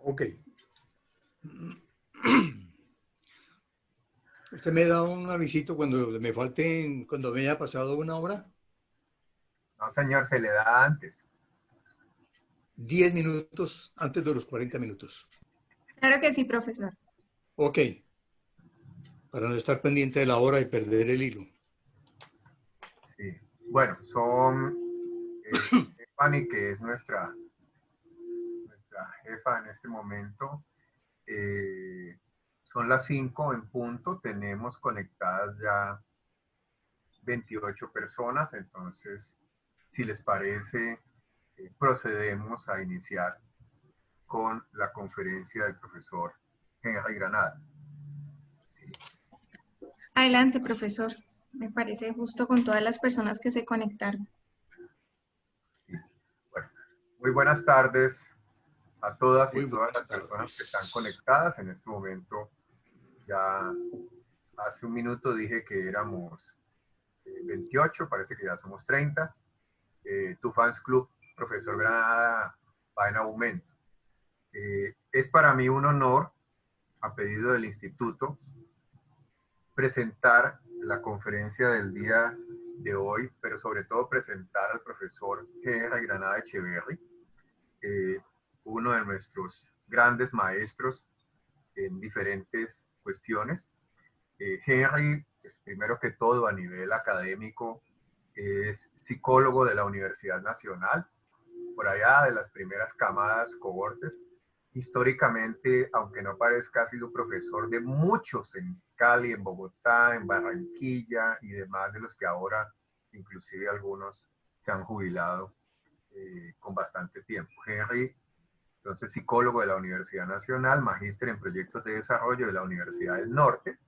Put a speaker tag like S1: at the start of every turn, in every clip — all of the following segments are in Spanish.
S1: Ok. Usted me da un avisito cuando me haya pasado una hora.
S2: No, señor, se le da antes.
S1: 10 minutos antes de los 40 minutos.
S3: Claro que sí, profesor.
S1: Ok. Para no estar pendiente de la hora y perder el hilo.
S2: Sí. Bueno, son Fanny, que es nuestra jefa en este momento. Son las 5 en punto. Tenemos conectadas ya 28 personas. Entonces, si les parece, procedemos a iniciar con la conferencia del profesor Henry Granada.
S3: Adelante, profesor. Me parece justo con todas las personas que se conectaron.
S2: Sí. Bueno, muy buenas tardes a todas y
S1: Muy
S2: todas
S1: buenas
S2: las personas que están
S1: tardes.
S2: conectadas. En este momento, ya hace un minuto dije que éramos 28, parece que ya somos 30. Tu Fans Club, profesor Granada, va en aumento. Es para mí un honor, a pedido del instituto, presentar la conferencia del día de hoy, pero sobre todo presentar al profesor Henry Granada Echeverry, uno de nuestros grandes maestros en diferentes cuestiones. Henry, pues, primero que todo a nivel académico, es psicólogo de la Universidad Nacional, por allá de las primeras camadas, cohortes. Históricamente, aunque no parezca, ha sido profesor de muchos en Cali, en Bogotá, en Barranquilla y demás, de los que ahora inclusive algunos se han jubilado con bastante tiempo. Henry, entonces, psicólogo de la Universidad Nacional, magíster en proyectos de desarrollo de la Universidad del Norte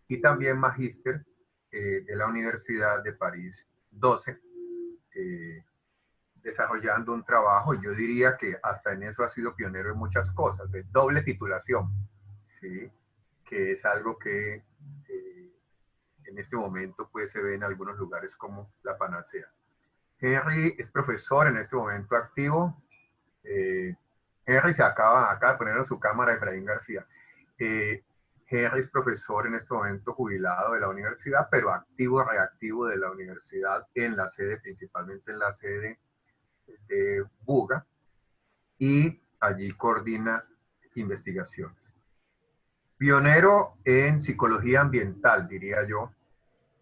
S2: y también magíster de la Universidad de París 12, desarrollando un trabajo, yo diría que hasta en eso ha sido pionero en muchas cosas, de doble titulación, ¿sí? Que es algo que en este momento pues se ve en algunos lugares como la panacea. Henry es profesor en este momento activo. Henry se acaba de poner en su cámara, Efraín García. Henry es profesor en este momento jubilado de la universidad, pero activo, reactivo de la universidad en la sede, principalmente en la sede de Buga, y allí coordina investigaciones. Pionero en psicología ambiental, diría yo,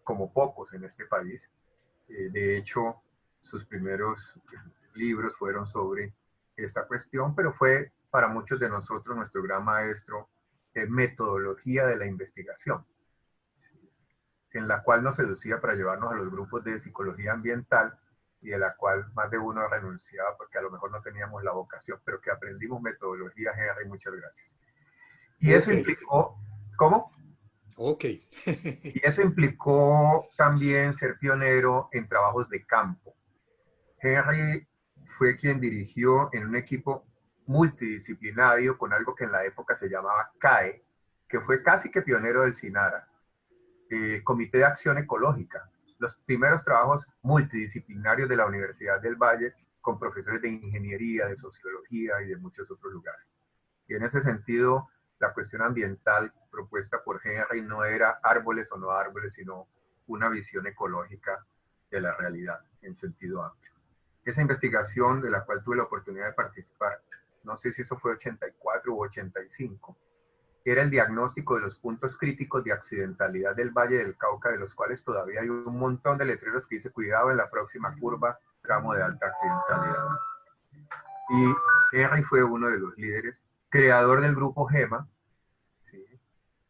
S2: como pocos en este país. De hecho, sus primeros libros fueron sobre esta cuestión, pero fue para muchos de nosotros nuestro gran maestro en metodología de la investigación, en la cual nos seducía para llevarnos a los grupos de psicología ambiental y de la cual más de uno renunciaba porque a lo mejor no teníamos la vocación, pero que aprendimos metodología, Henry, muchas gracias. Y eso implicó, ¿cómo?
S1: Ok.
S2: Y eso implicó también ser pionero en trabajos de campo. Henry fue quien dirigió en un equipo multidisciplinario con algo que en la época se llamaba CAE, que fue casi que pionero del SINARA, Comité de Acción Ecológica, los primeros trabajos multidisciplinarios de la Universidad del Valle con profesores de ingeniería, de sociología y de muchos otros lugares. Y en ese sentido, la cuestión ambiental propuesta por Henry no era árboles o no árboles, sino una visión ecológica de la realidad en sentido amplio. Esa investigación de la cual tuve la oportunidad de participar, no sé si eso fue 84 u 85, era el diagnóstico de los puntos críticos de accidentalidad del Valle del Cauca, de los cuales todavía hay un montón de letreros que dice cuidado en la próxima curva, tramo de alta accidentalidad. Y Henry fue uno de los líderes, creador del grupo GEMA, ¿sí?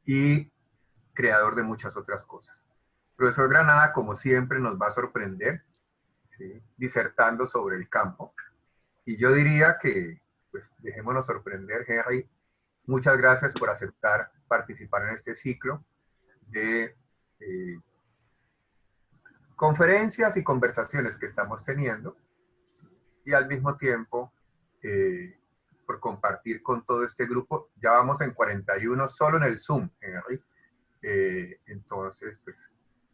S2: Y creador de muchas otras cosas. Profesor Granada, como siempre, nos va a sorprender, ¿sí? Disertando sobre el campo. Y yo diría que, pues, dejémonos sorprender, Henry. Muchas gracias por aceptar participar en este ciclo de conferencias y conversaciones que estamos teniendo y al mismo tiempo por compartir con todo este grupo. Ya vamos en 41 solo en el Zoom, Henry. Entonces, pues,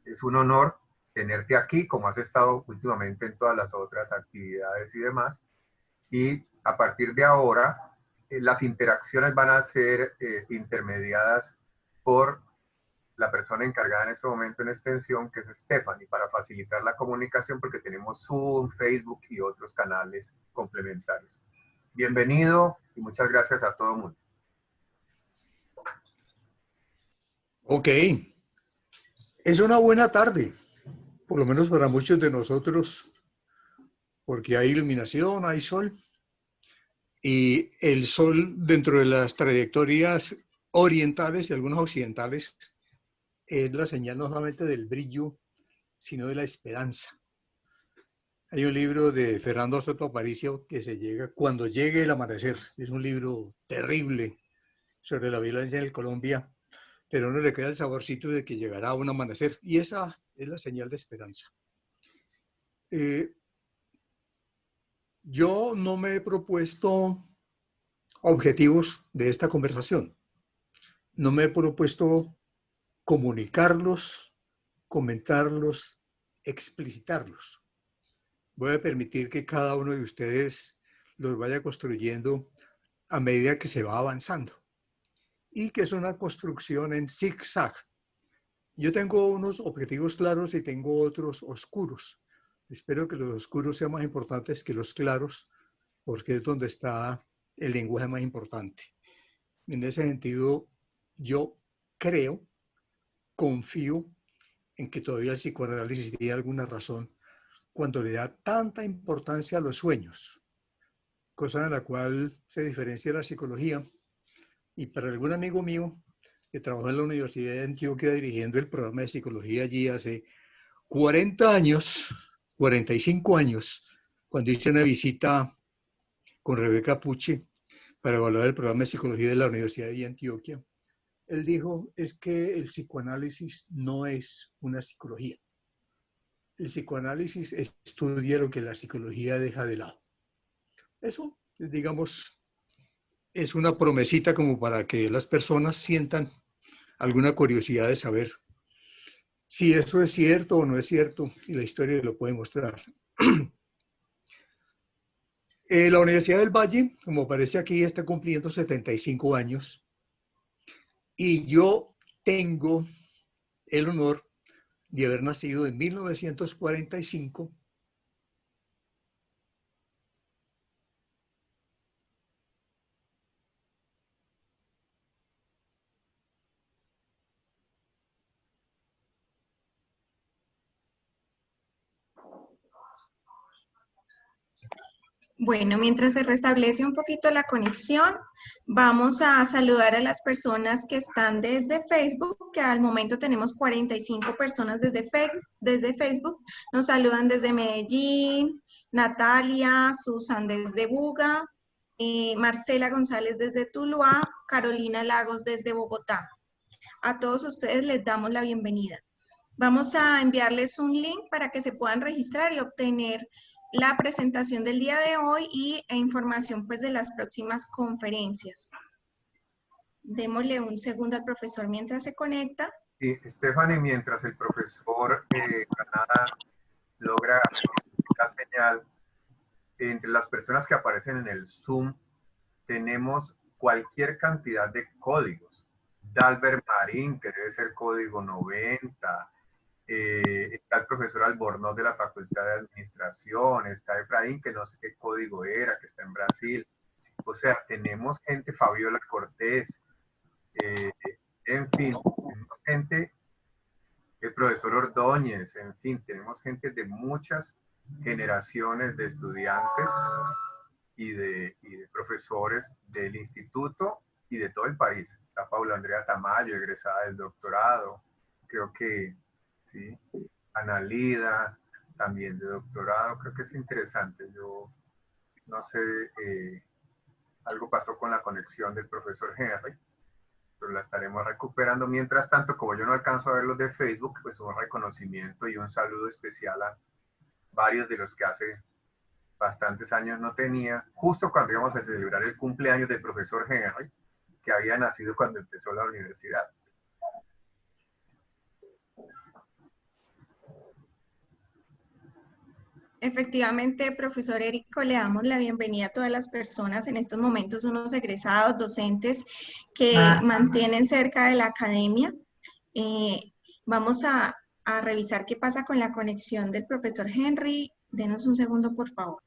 S2: es un honor tenerte aquí, como has estado últimamente en todas las otras actividades y demás. Y a partir de ahora, las interacciones van a ser intermediadas por la persona encargada en este momento en extensión, que es Stephanie, para facilitar la comunicación, porque tenemos Zoom, Facebook y otros canales complementarios. Bienvenido y muchas gracias a todo el mundo.
S1: Ok, es una buena tarde, por lo menos para muchos de nosotros, porque hay iluminación, hay sol, y el sol dentro de las trayectorias orientales y algunas occidentales es la señal no solamente del brillo, sino de la esperanza. Hay un libro de Fernando Soto Aparicio que se llama Cuando llegue el amanecer. Es un libro terrible sobre la violencia en Colombia, pero a uno le queda el saborcito de que llegará un amanecer, y esa es la señal de esperanza. Yo no me he propuesto objetivos de esta conversación. No me he propuesto comunicarlos, comentarlos, explicitarlos. Voy a permitir que cada uno de ustedes los vaya construyendo a medida que se va avanzando, y que es una construcción en zigzag. Yo tengo unos objetivos claros y tengo otros oscuros. Espero que los oscuros sean más importantes que los claros, porque es donde está el lenguaje más importante. En ese sentido, yo creo, confío en que todavía el psicoanálisis tiene alguna razón cuando le da tanta importancia a los sueños, cosa en la cual se diferencia la psicología. Y para algún amigo mío que trabajó en la Universidad de Antioquia dirigiendo el programa de psicología allí hace 40 años, 45 años, cuando hice una visita con Rebeca Pucci para evaluar el programa de psicología de la Universidad de Antioquia, él dijo, es que el psicoanálisis no es una psicología. El psicoanálisis estudia lo que la psicología deja de lado. Eso, digamos, es una promesita como para que las personas sientan alguna curiosidad de saber si eso es cierto o no es cierto, y la historia lo puede mostrar. La Universidad del Valle, como aparece aquí, está cumpliendo 75 años, y yo tengo el honor de haber nacido en 1945.
S3: Bueno, mientras se restablece un poquito la conexión, vamos a saludar a las personas que están desde Facebook, que al momento tenemos 45 personas desde Facebook. Nos saludan desde Medellín, Natalia, Susan desde Buga, Marcela González desde Tuluá, Carolina Lagos desde Bogotá. A todos ustedes les damos la bienvenida. Vamos a enviarles un link para que se puedan registrar y obtener la presentación del día de hoy e información pues de las próximas conferencias. Démosle un segundo al profesor mientras se conecta.
S2: Sí, Stephanie, mientras el profesor Granada logra la señal, entre las personas que aparecen en el Zoom tenemos cualquier cantidad de códigos. Dalbert Marín, que debe ser código 90, está el profesor Albornoz de la Facultad de Administración, está Efraín, que no sé qué código era, que está en Brasil. O sea, tenemos gente, Fabiola Cortés, en fin, tenemos gente, el profesor Ordóñez, en fin, tenemos gente de muchas generaciones de estudiantes y de profesores del instituto y de todo el país. Está Paula Andrea Tamayo, egresada del doctorado, creo que, sí, Ana Lida, también de doctorado, creo que es interesante. Yo no sé, algo pasó con la conexión del profesor Henry, pero la estaremos recuperando. Mientras tanto, como yo no alcanzo a ver los de Facebook, pues un reconocimiento y un saludo especial a varios de los que hace bastantes años no tenía, justo cuando íbamos a celebrar el cumpleaños del profesor Henry, que había nacido cuando empezó la universidad.
S3: Efectivamente, profesor Érico, le damos la bienvenida a todas las personas, en estos momentos unos egresados, docentes que mantienen cerca de la academia. Vamos a revisar qué pasa con la conexión del profesor Henry. Denos un segundo, por favor.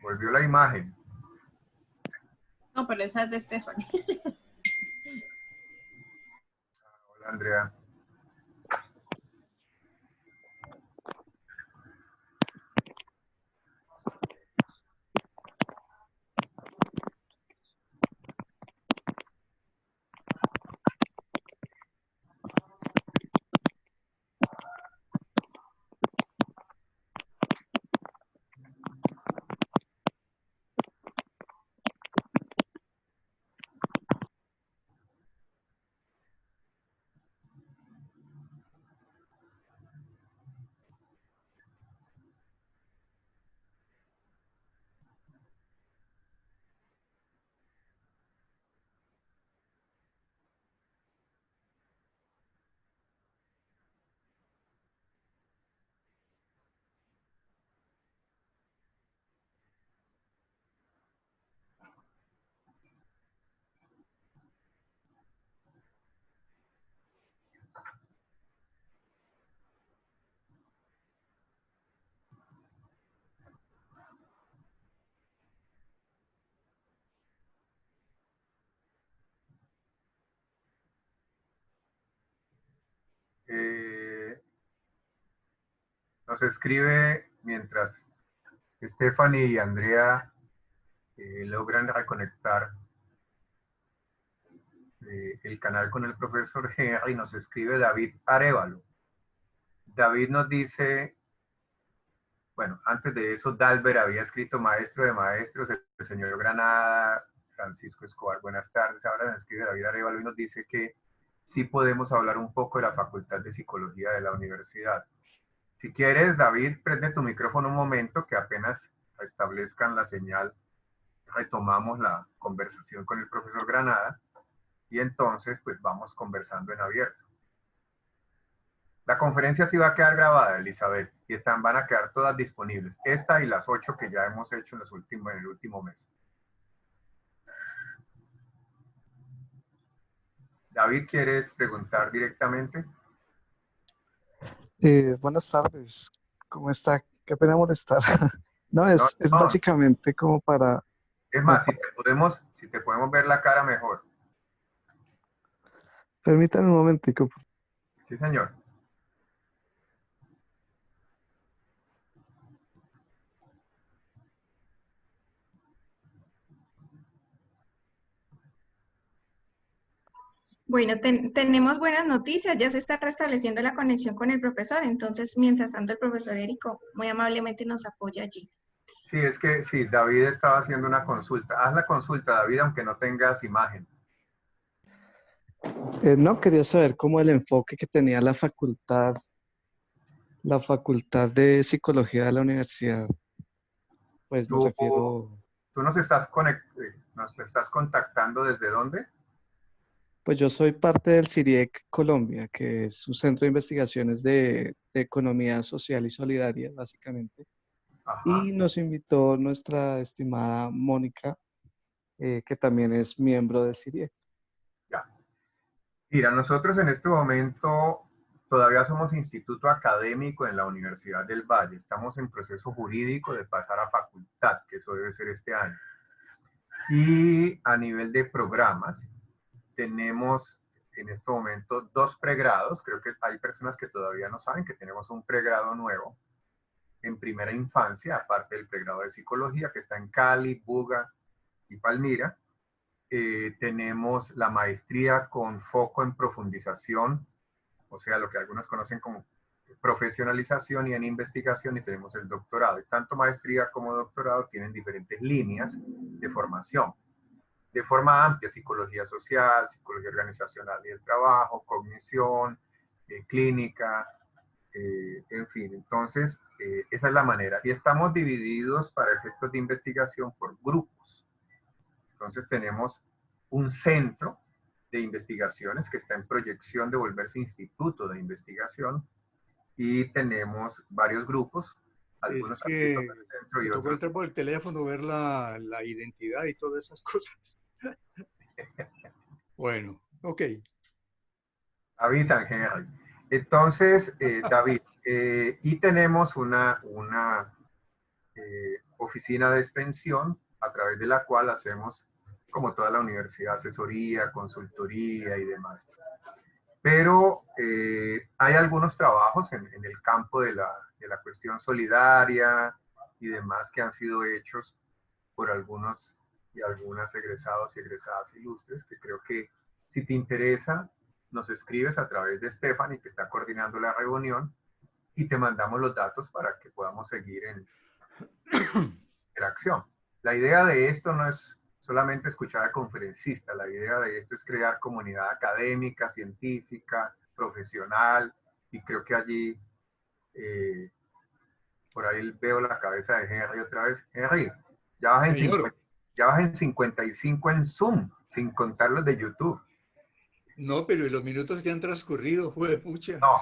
S2: Volvió la imagen.
S4: No, pero esa es de Stephanie.
S2: Hola, Andrea. Nos escribe mientras Stephanie y Andrea logran reconectar el canal con el profesor Henry. Nos escribe David Arevalo. David nos dice, bueno, antes de eso, Dalber había escrito maestro de maestros, el señor Granada, Francisco Escobar, buenas tardes. Ahora nos escribe David Arevalo y nos dice que sí podemos hablar un poco de la Facultad de Psicología de la universidad. Si quieres, David, prende tu micrófono un momento, que apenas establezcan la señal, retomamos la conversación con el profesor Granada y entonces pues vamos conversando en abierto. La conferencia sí va a quedar grabada, Elizabeth, y van a quedar todas disponibles. Esta y las 8 que ya hemos hecho en el último mes. David, ¿quieres preguntar directamente?
S5: Buenas tardes, ¿cómo está? Qué pena molestar. No, es
S2: No.
S5: básicamente como para...
S2: Es más, si te podemos ver la cara mejor.
S5: Permítame un momentico.
S2: Sí, señor.
S3: Bueno, tenemos buenas noticias, ya se está restableciendo la conexión con el profesor, entonces mientras tanto el profesor Érico muy amablemente nos apoya allí.
S2: Sí, es que sí, David estaba haciendo una consulta. Haz la consulta, David, aunque no tengas imagen.
S5: No, quería saber cómo el enfoque que tenía la Facultad de Psicología de la universidad. Pues me
S2: Tú
S5: refiero...
S2: nos estás contactando ¿desde dónde?
S5: Pues yo soy parte del CIRIEC Colombia, que es un centro de investigaciones de economía social y solidaria, básicamente.
S2: Ajá.
S5: Y nos invitó nuestra estimada Mónica, que también es miembro del CIRIEC.
S2: Ya. Mira, nosotros en este momento todavía somos instituto académico en la Universidad del Valle. Estamos en proceso jurídico de pasar a facultad, que eso debe ser este año. Y a nivel de programas, tenemos en este momento 2 pregrados. Creo que hay personas que todavía no saben que tenemos un pregrado nuevo en primera infancia, aparte del pregrado de psicología, que está en Cali, Buga y Palmira. Tenemos la maestría con foco en profundización, o sea, lo que algunos conocen como profesionalización y en investigación, y tenemos el doctorado. Y tanto maestría como doctorado tienen diferentes líneas de formación. De forma amplia, psicología social, psicología organizacional y del trabajo, cognición, clínica, En fin, entonces, esa es la manera. Y estamos divididos para efectos de investigación por grupos. Entonces tenemos un centro de investigaciones que está en proyección de volverse instituto de investigación, y tenemos varios grupos, algunos
S1: Es que
S2: del centro y
S1: me tocó
S2: otros.
S1: entrar por el teléfono, ver la identidad y todas esas cosas. Bueno, ok.
S2: Avisan, Henry. Entonces, David, y tenemos una oficina de extensión a través de la cual hacemos, como toda la universidad, asesoría, consultoría y demás. Pero hay algunos trabajos en el campo de la cuestión solidaria y demás que han sido hechos por algunos y algunas egresados y egresadas ilustres, que creo que si te interesa, nos escribes a través de Stephanie, que está coordinando la reunión, y te mandamos los datos para que podamos seguir en interacción. La idea de esto no es solamente escuchar a conferencistas, la idea de esto es crear comunidad académica, científica, profesional, y creo que allí, por ahí veo la cabeza de Henry otra vez. Henry, ya vas en
S1: Señor.
S2: 50, ya vas en 55 en Zoom, sin contar los de YouTube.
S1: No, pero ¿y los minutos que han transcurrido? Fue pucha.
S2: No,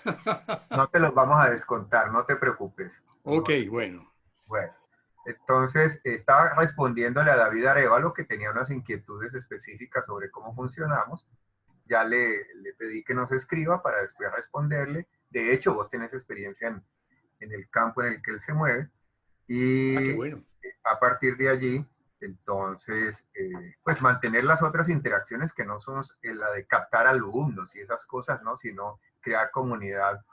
S2: no te los vamos a descontar, no te preocupes.
S1: Ok,
S2: No,
S1: bueno.
S2: bueno. Entonces, estaba respondiéndole a David Arévalo, que tenía unas inquietudes específicas sobre cómo funcionamos. Ya le pedí que nos escriba para después responderle. De hecho, vos tenés experiencia en el campo en el que él se mueve. Y
S1: Qué bueno.
S2: a partir de allí, entonces, pues mantener las otras interacciones que no son la de captar alumnos y esas cosas, ¿no? Sino crear comunidad,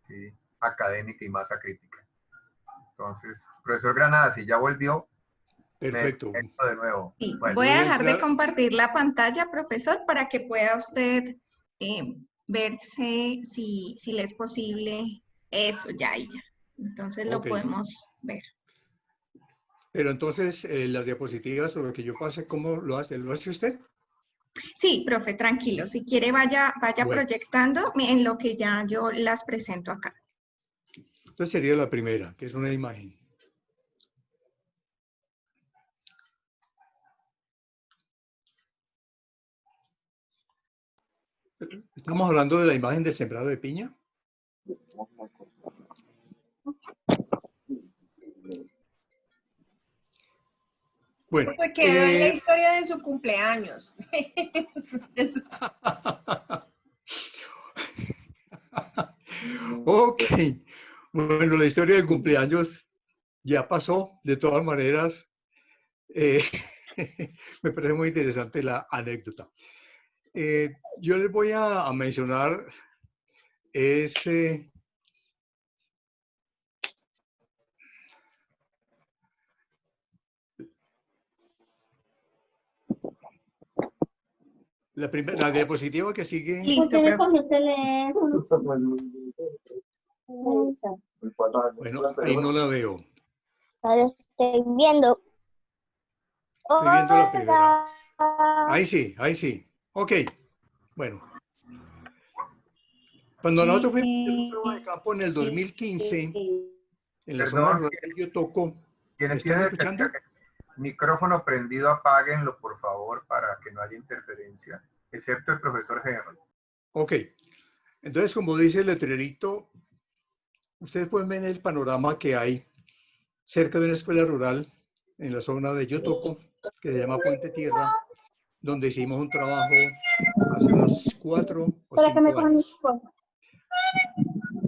S2: ¿sí?, académica y masa crítica. Entonces, profesor Granadas, si ya volvió,
S1: Perfecto.
S2: me desconecto de nuevo.
S3: Sí,
S2: Bueno,
S3: voy a dejar de
S1: entrar.
S3: compartir la pantalla, profesor, para que pueda usted verse si le es posible eso, ya y ya. Entonces lo
S1: Ok.
S3: podemos ver.
S1: Pero entonces, las diapositivas sobre lo que yo pase, ¿cómo lo hace? ¿Lo hace usted?
S3: Sí, profe, tranquilo. Si quiere, vaya
S1: Bueno.
S3: proyectando en lo que ya yo las presento acá.
S1: Entonces sería la primera, que es una imagen. Estamos hablando de la imagen del sembrado de piña. Bueno.
S4: Pues quedó en la historia de su cumpleaños.
S1: Ok. Bueno, la historia del cumpleaños ya pasó. De todas maneras, me parece muy interesante la anécdota. Yo les voy a mencionar ese... La diapositiva que sigue.
S3: Listo, profe.
S1: Bueno, ahí no la veo.
S6: Ahora estoy viendo.
S1: Estoy viendo la primera. Ahí sí, ahí sí. Ok. Bueno. Cuando nosotros fuimos a hacer un trabajo de campo en el 2015, en la zona rural de Yotoco, ¿me
S2: quienes
S1: están
S2: tienen
S1: escuchando?
S2: el micrófono prendido, apáguenlo, por favor, para que no haya interferencia, excepto el profesor Henry.
S1: Ok. Entonces, como dice el letrerito, ustedes pueden ver el panorama que hay cerca de una escuela rural en la zona de Yotoco, que se llama Puente Tierra, donde hicimos un trabajo hace unos 4 o 5 años.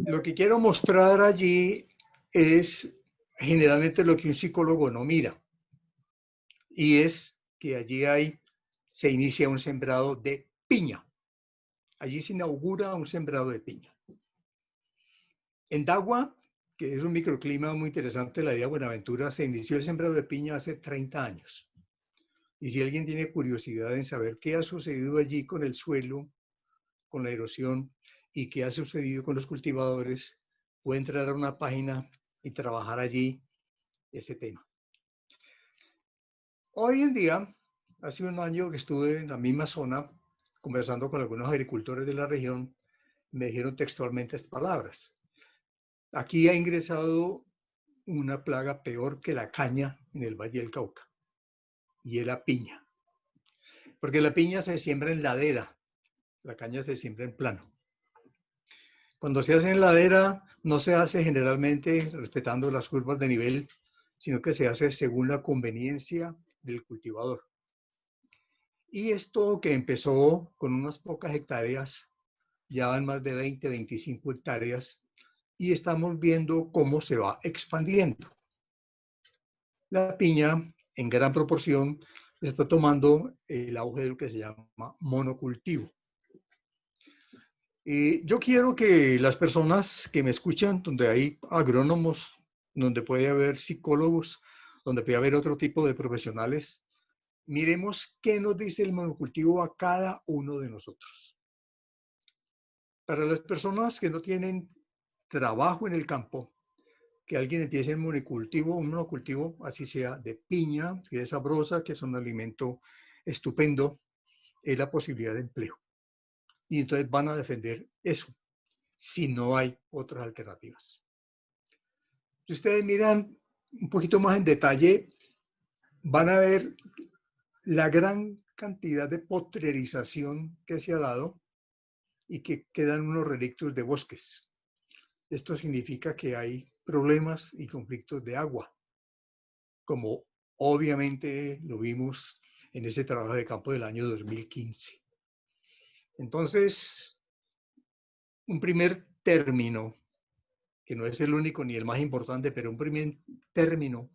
S1: Lo que quiero mostrar allí es generalmente lo que un psicólogo no mira, y es que allí se inicia un sembrado de piña. Allí se inaugura un sembrado de piña. En Dagua, que es un microclima muy interesante, la idea de Buenaventura, se inició el sembrado de piña hace 30 años. Y si alguien tiene curiosidad en saber qué ha sucedido allí con el suelo, con la erosión, y qué ha sucedido con los cultivadores, puede entrar a una página y trabajar allí ese tema. Hoy en día, hace un año que estuve en la misma zona, conversando con algunos agricultores de la región, me dijeron textualmente estas palabras. aquí ha ingresado una plaga peor que la caña en el Valle del Cauca, y es la piña. Porque la piña se siembra en ladera, la caña se siembra en plano. Cuando se hace en ladera, no se hace generalmente respetando las curvas de nivel, sino que se hace según la conveniencia del cultivador. Y esto que empezó con unas pocas hectáreas, ya van más de 20, 25 hectáreas, y estamos viendo cómo se va expandiendo. La piña, en gran proporción, está tomando el auge de lo que se llama monocultivo. Yo quiero que las personas que me escuchan, donde hay agrónomos, donde puede haber psicólogos, donde puede haber otro tipo de profesionales, miremos qué nos dice el monocultivo a cada uno de nosotros. Para las personas que no tienen trabajo en el campo, que alguien empiece en un monocultivo, así sea de piña, que es sabrosa, que es un alimento estupendo, es la posibilidad de empleo. Y entonces van a defender eso, si no hay otras alternativas. Si ustedes miran un poquito más en detalle, van a ver la gran cantidad de potrerización que se ha dado y que quedan unos relictos de bosques. Esto significa que hay problemas y conflictos de agua, como obviamente lo vimos en ese trabajo de campo del año 2015. Entonces, un primer término, que no es el único ni el más importante, pero un primer término,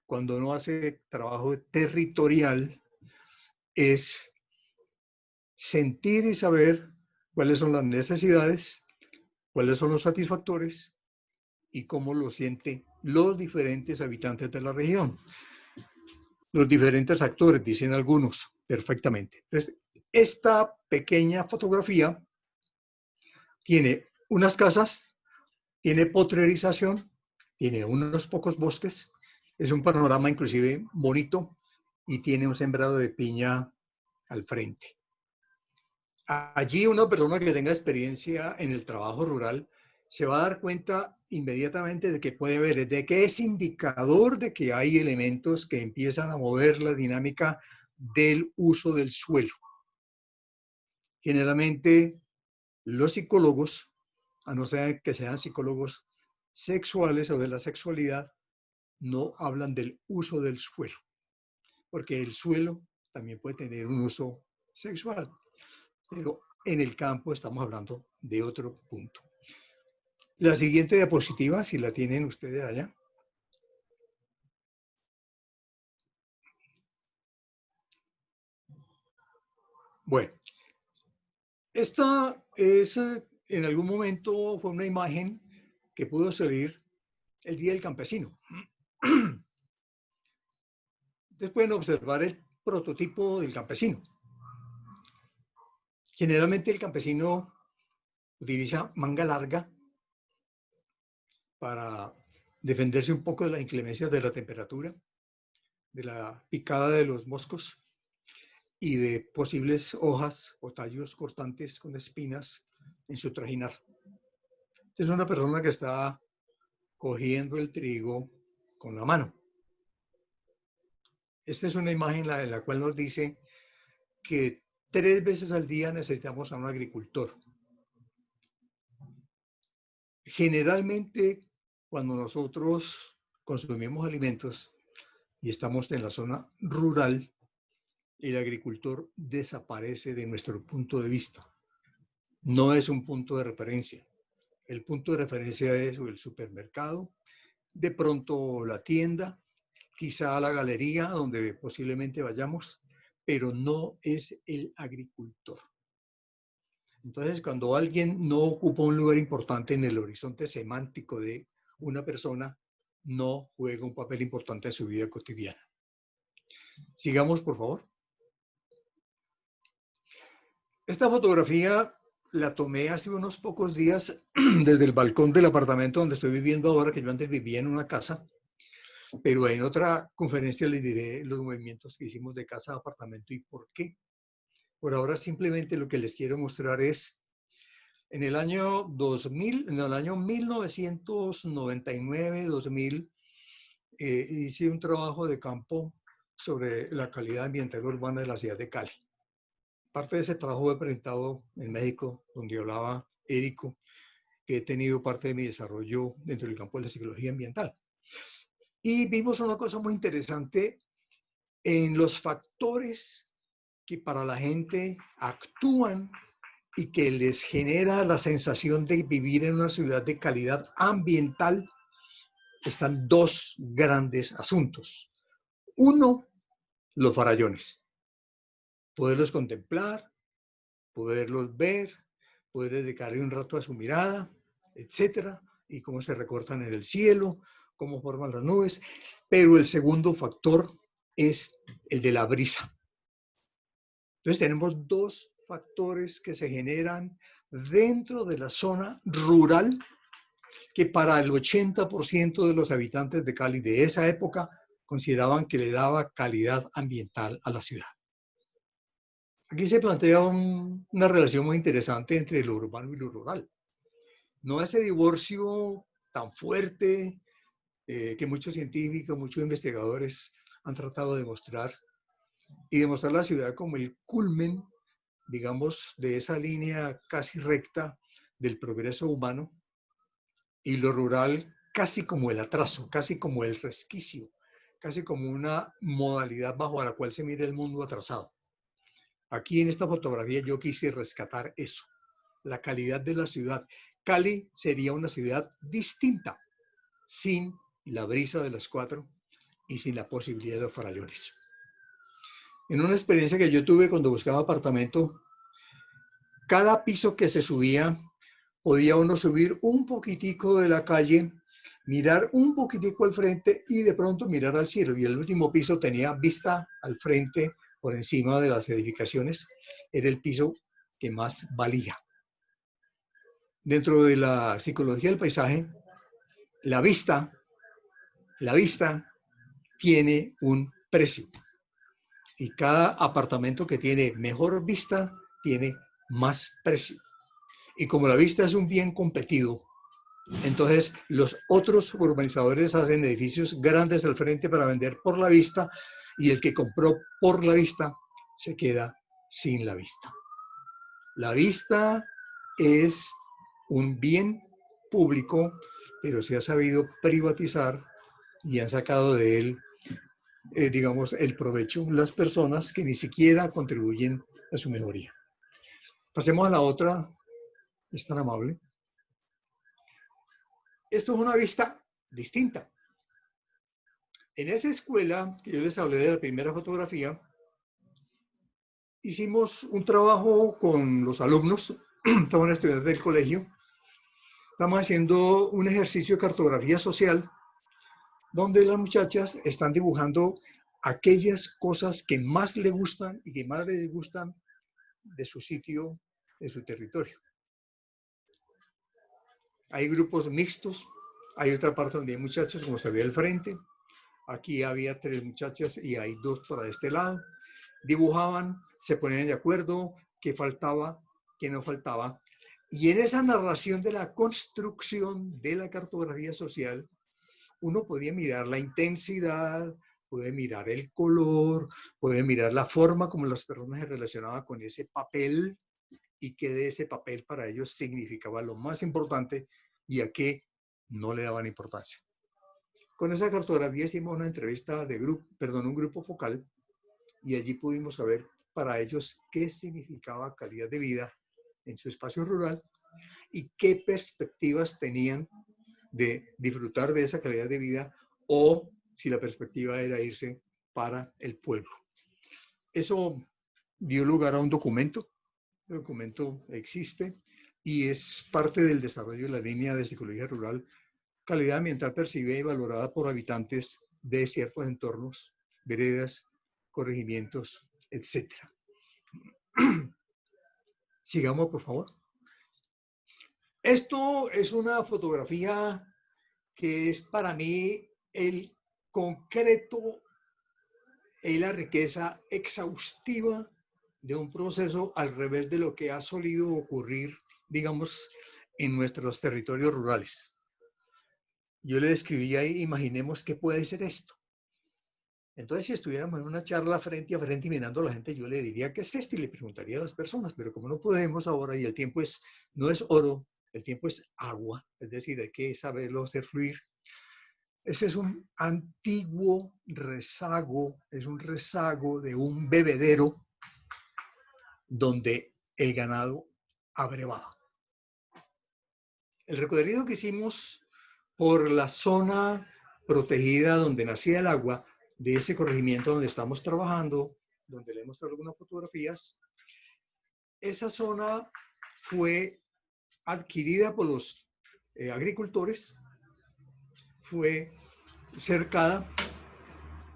S1: cuando uno hace trabajo territorial, es sentir y saber cuáles son las necesidades, cuáles son los satisfactores y cómo lo sienten los diferentes habitantes de la región. Los diferentes actores, dicen algunos, perfectamente. Entonces, esta pequeña fotografía tiene unas casas, tiene potrerización, tiene unos pocos bosques, es un panorama inclusive bonito y tiene un sembrado de piña al frente. Allí una persona que tenga experiencia en el trabajo rural se va a dar cuenta inmediatamente de que puede ver, de que es indicador de que hay elementos que empiezan a mover la dinámica del uso del suelo. Generalmente los psicólogos, a no ser que sean psicólogos sexuales o de la sexualidad, no hablan del uso del suelo, porque el suelo también puede tener un uso sexual, pero en el campo estamos hablando de otro punto. La siguiente diapositiva, si la tienen ustedes allá. Bueno, esta es, en algún momento fue una imagen que pudo salir el Día del Campesino. Ustedes pueden observar el prototipo del campesino. Generalmente el campesino utiliza manga larga para defenderse un poco de las inclemencias de la temperatura, de la picada de los moscos y de posibles hojas o tallos cortantes con espinas en su trajinar. Es una persona que está cogiendo el trigo con la mano. Esta es una imagen en la cual nos dice que 3 veces al día necesitamos a un agricultor. Generalmente, cuando nosotros consumimos alimentos y estamos en la zona rural, el agricultor desaparece de nuestro punto de vista. No es un punto de referencia. El punto de referencia es el supermercado, de pronto la tienda, quizá la galería donde posiblemente vayamos, pero no es el agricultor. Entonces, cuando alguien no ocupa un lugar importante en el horizonte semántico de una persona, no juega un papel importante en su vida cotidiana. Sigamos, por favor. Esta fotografía la tomé hace unos pocos días desde el balcón del apartamento donde estoy viviendo ahora, que yo antes vivía en una casa, pero en otra conferencia les diré los movimientos que hicimos de casa a apartamento y por qué. Por ahora simplemente lo que les quiero mostrar es En el año 2000, en el año 1999-2000, hice un trabajo de campo sobre la calidad ambiental urbana de la ciudad de Cali. Parte de ese trabajo fue presentado en México, donde hablaba Érico, que he tenido parte de mi desarrollo dentro del campo de la psicología ambiental. Y vimos una cosa muy interesante en los factores que para la gente actúan y que les genera la sensación de vivir en una ciudad de calidad ambiental. Están dos grandes asuntos. Uno, los farallones. Poderlos contemplar, poderlos ver, poder dedicarle un rato a su mirada, etcétera, y cómo se recortan en el cielo, cómo forman las nubes. Pero el segundo factor es el de la brisa. Entonces tenemos dos factores que se generan dentro de la zona rural, que para el 80% de los habitantes de Cali de esa época consideraban que le daba calidad ambiental a la ciudad. Aquí se plantea una relación muy interesante entre lo urbano y lo rural. No ese divorcio tan fuerte que muchos científicos, muchos investigadores han tratado de mostrar, y demostrar la ciudad como el culmen, digamos, de esa línea casi recta del progreso humano, y lo rural casi como el atraso, casi como el resquicio, casi como una modalidad bajo la cual se mira el mundo atrasado. Aquí en esta fotografía yo quise rescatar eso, la calidad de la ciudad. Cali sería una ciudad distinta, sin la brisa de las 4 y sin la posibilidad de los farallones. En una experiencia que yo tuve cuando buscaba apartamento, cada piso que se subía, podía uno subir un poquitico de la calle, mirar un poquitico al frente y de pronto mirar al cielo. Y el último piso tenía vista al frente, por encima de las edificaciones. Era el piso que más valía. Dentro de la psicología del paisaje, la vista tiene un precio. Y cada apartamento que tiene mejor vista tiene más precio. Y como la vista es un bien competido, entonces los otros urbanizadores hacen edificios grandes al frente para vender por la vista, y el que compró por la vista se queda sin la vista. La vista es un bien público, pero se ha sabido privatizar y han sacado de él digamos, el provecho las personas que ni siquiera contribuyen a su mejoría. Pasemos a la otra, es tan amable. Esto es una vista distinta. En esa escuela que yo les hablé de la primera fotografía, hicimos un trabajo con los alumnos, estaban estudiantes del colegio. Estamos haciendo un ejercicio de cartografía social, donde las muchachas están dibujando aquellas cosas que más les gustan y que más les gustan de su sitio, de su territorio. Hay grupos mixtos, hay otra parte donde hay muchachos, como se ve al frente. Aquí había 3 muchachas y hay 2 para este lado. Dibujaban, se ponían de acuerdo, qué faltaba, qué no faltaba. Y en esa narración de la construcción de la cartografía social, uno podía mirar la intensidad, puede mirar el color, puede mirar la forma como las personas se relacionaban con ese papel y qué de ese papel para ellos significaba lo más importante y a qué no le daban importancia. Con esa cartografía hicimos una entrevista de grupo, un grupo focal, y allí pudimos saber para ellos qué significaba calidad de vida en su espacio rural y qué perspectivas tenían de disfrutar de esa calidad de vida, o si la perspectiva era irse para el pueblo. Eso dio lugar a un documento. El documento existe y es parte del desarrollo de la línea de psicología rural, calidad ambiental percibida y valorada por habitantes de ciertos entornos, veredas, corregimientos, etc. Sigamos, por favor. Esto es una fotografía que es para mí el concreto y la riqueza exhaustiva de un proceso al revés de lo que ha solido ocurrir digamos, en nuestros territorios rurales. Yo le describí ahí, imaginemos qué puede ser esto. Entonces, si estuviéramos en una charla frente a frente y mirando a la gente, yo le diría, ¿qué es esto? Y le preguntaría a las personas, pero como no podemos ahora y el tiempo no es oro, el tiempo es agua, es decir, hay que saberlo hacer fluir. Ese es un antiguo rezago, es un rezago de un bebedero donde el ganado abrevaba. El recorrido que hicimos por la zona protegida donde nacía el agua, de ese corregimiento donde estamos trabajando, donde le he mostrado algunas fotografías, esa zona fue adquirida por los agricultores, fue cercada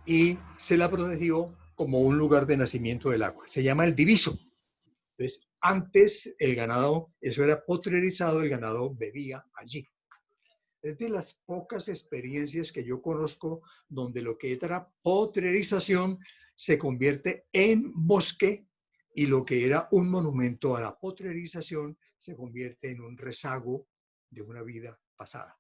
S1: y se la protegió como un lugar de nacimiento del agua. Se llama el Diviso. Entonces, antes el ganado, eso era potrerizado, el ganado bebía allí. Es de las pocas experiencias que yo conozco donde lo que era potrerización se convierte en bosque y lo que era un monumento a la potrerización se convierte en un rezago de una vida pasada.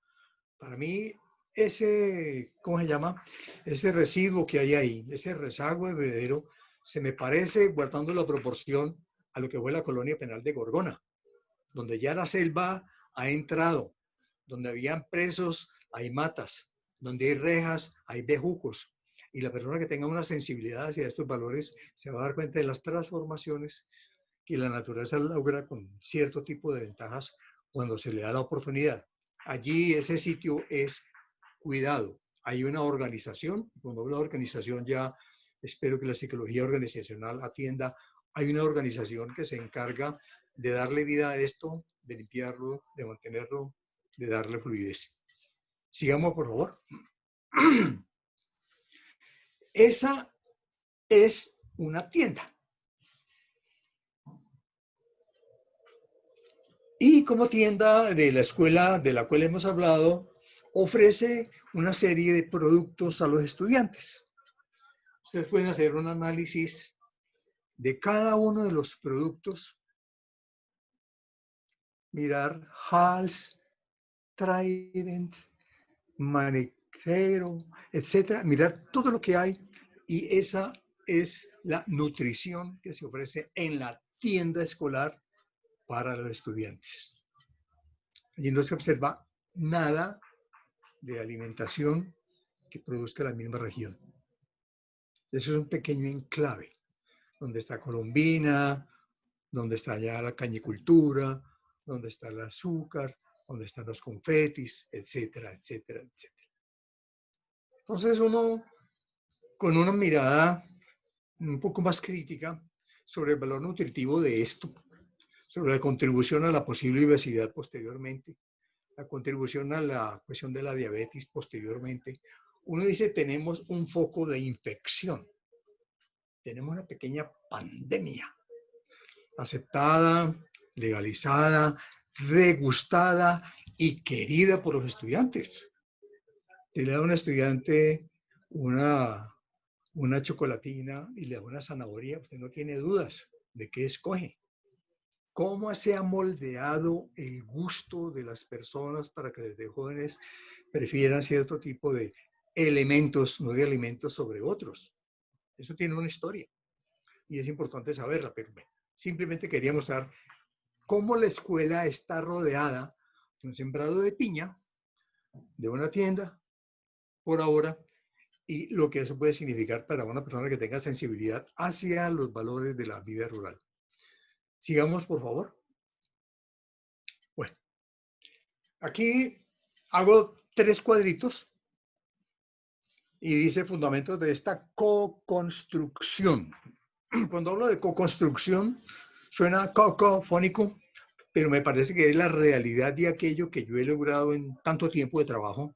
S1: Para mí, ese, ¿cómo se llama? Ese residuo que hay ahí, ese rezago de bebedero, se me parece, guardando la proporción, a lo que fue la colonia penal de Gorgona, donde ya la selva ha entrado, donde habían presos, hay matas, donde hay rejas, hay bejucos. Y la persona que tenga una sensibilidad hacia estos valores se va a dar cuenta de las transformaciones que la naturaleza logra con cierto tipo de ventajas cuando se le da la oportunidad. Allí ese sitio es cuidado. Hay una organización, cuando hablo de organización ya espero que la psicología organizacional atienda. Hay una organización que se encarga de darle vida a esto, de limpiarlo, de mantenerlo, de darle fluidez. Sigamos, por favor. Esa es una tienda. Y como tienda de la escuela de la cual hemos hablado, ofrece una serie de productos a los estudiantes. Ustedes pueden hacer un análisis de cada uno de los productos, mirar Hals, Trident, Manicero, etcétera, mirar todo lo que hay y esa es la nutrición que se ofrece en la tienda escolar para los estudiantes. Allí no se observa nada de alimentación que produzca la misma región. Eso es un pequeño enclave, donde está Colombina, donde está ya la cañicultura, donde está el azúcar, donde están los confetis, etcétera, etcétera, etcétera. Entonces uno, con una mirada un poco más crítica sobre el valor nutritivo de esto, sobre la contribución a la posible obesidad posteriormente, la contribución a la cuestión de la diabetes posteriormente, uno dice, tenemos un foco de infección, tenemos una pequeña pandemia, aceptada, legalizada, degustada y querida por los estudiantes. Te le da a un estudiante una chocolatina y le da una zanahoria, usted no tiene dudas de qué escoge. ¿Cómo se ha moldeado el gusto de las personas para que desde jóvenes prefieran cierto tipo de elementos, no de alimentos, sobre otros? Eso tiene una historia y es importante saberla, pero simplemente quería mostrar cómo la escuela está rodeada de un sembrado de piña, de una tienda, por ahora, y lo que eso puede significar para una persona que tenga sensibilidad hacia los valores de la vida rural. Sigamos, por favor. Bueno, aquí hago 3 cuadritos y dice fundamentos de esta co-construcción. Cuando hablo de co-construcción, suena cacofónico, pero me parece que es la realidad de aquello que yo he logrado en tanto tiempo de trabajo,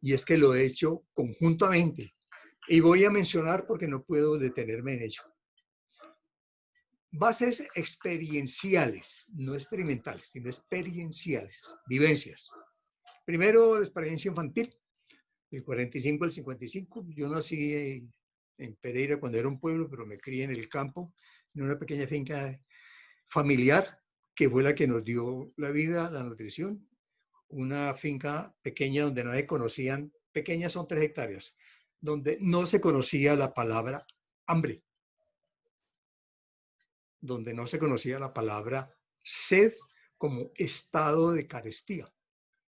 S1: y es que lo he hecho conjuntamente. Y voy a mencionar porque no puedo detenerme en ello. Bases experienciales, no experimentales, sino experienciales, vivencias. Primero, la experiencia infantil, del 45 al 55. Yo nací en Pereira cuando era un pueblo, pero me crié en el campo, en una pequeña finca familiar que fue la que nos dio la vida, la nutrición. Una finca pequeña donde nadie conocían, pequeñas son 3 hectáreas, donde no se conocía la palabra hambre, donde no se conocía la palabra sed como estado de carestía.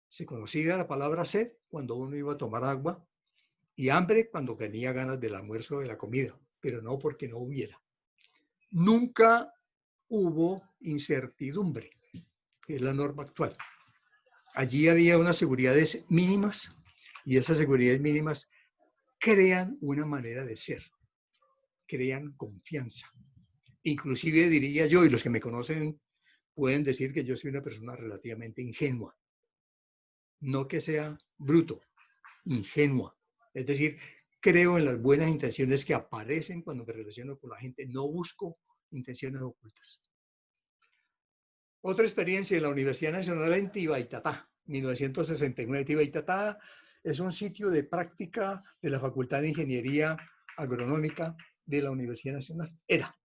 S1: Se conocía la palabra sed cuando uno iba a tomar agua y hambre cuando tenía ganas del almuerzo o de la comida, pero no porque no hubiera. Nunca hubo incertidumbre, que es la norma actual. Allí había unas seguridades mínimas y esas seguridades mínimas crean una manera de ser, crean confianza. Inclusive diría yo, y los que me conocen pueden decir que yo soy una persona relativamente ingenua. No que sea bruto, ingenua. Es decir, creo en las buenas intenciones que aparecen cuando me relaciono con la gente. No busco intenciones ocultas. Otra experiencia de la Universidad Nacional en Tibaitatá, 1969. Tibaitatá es un sitio de práctica de la Facultad de Ingeniería Agronómica de la Universidad Nacional. Era.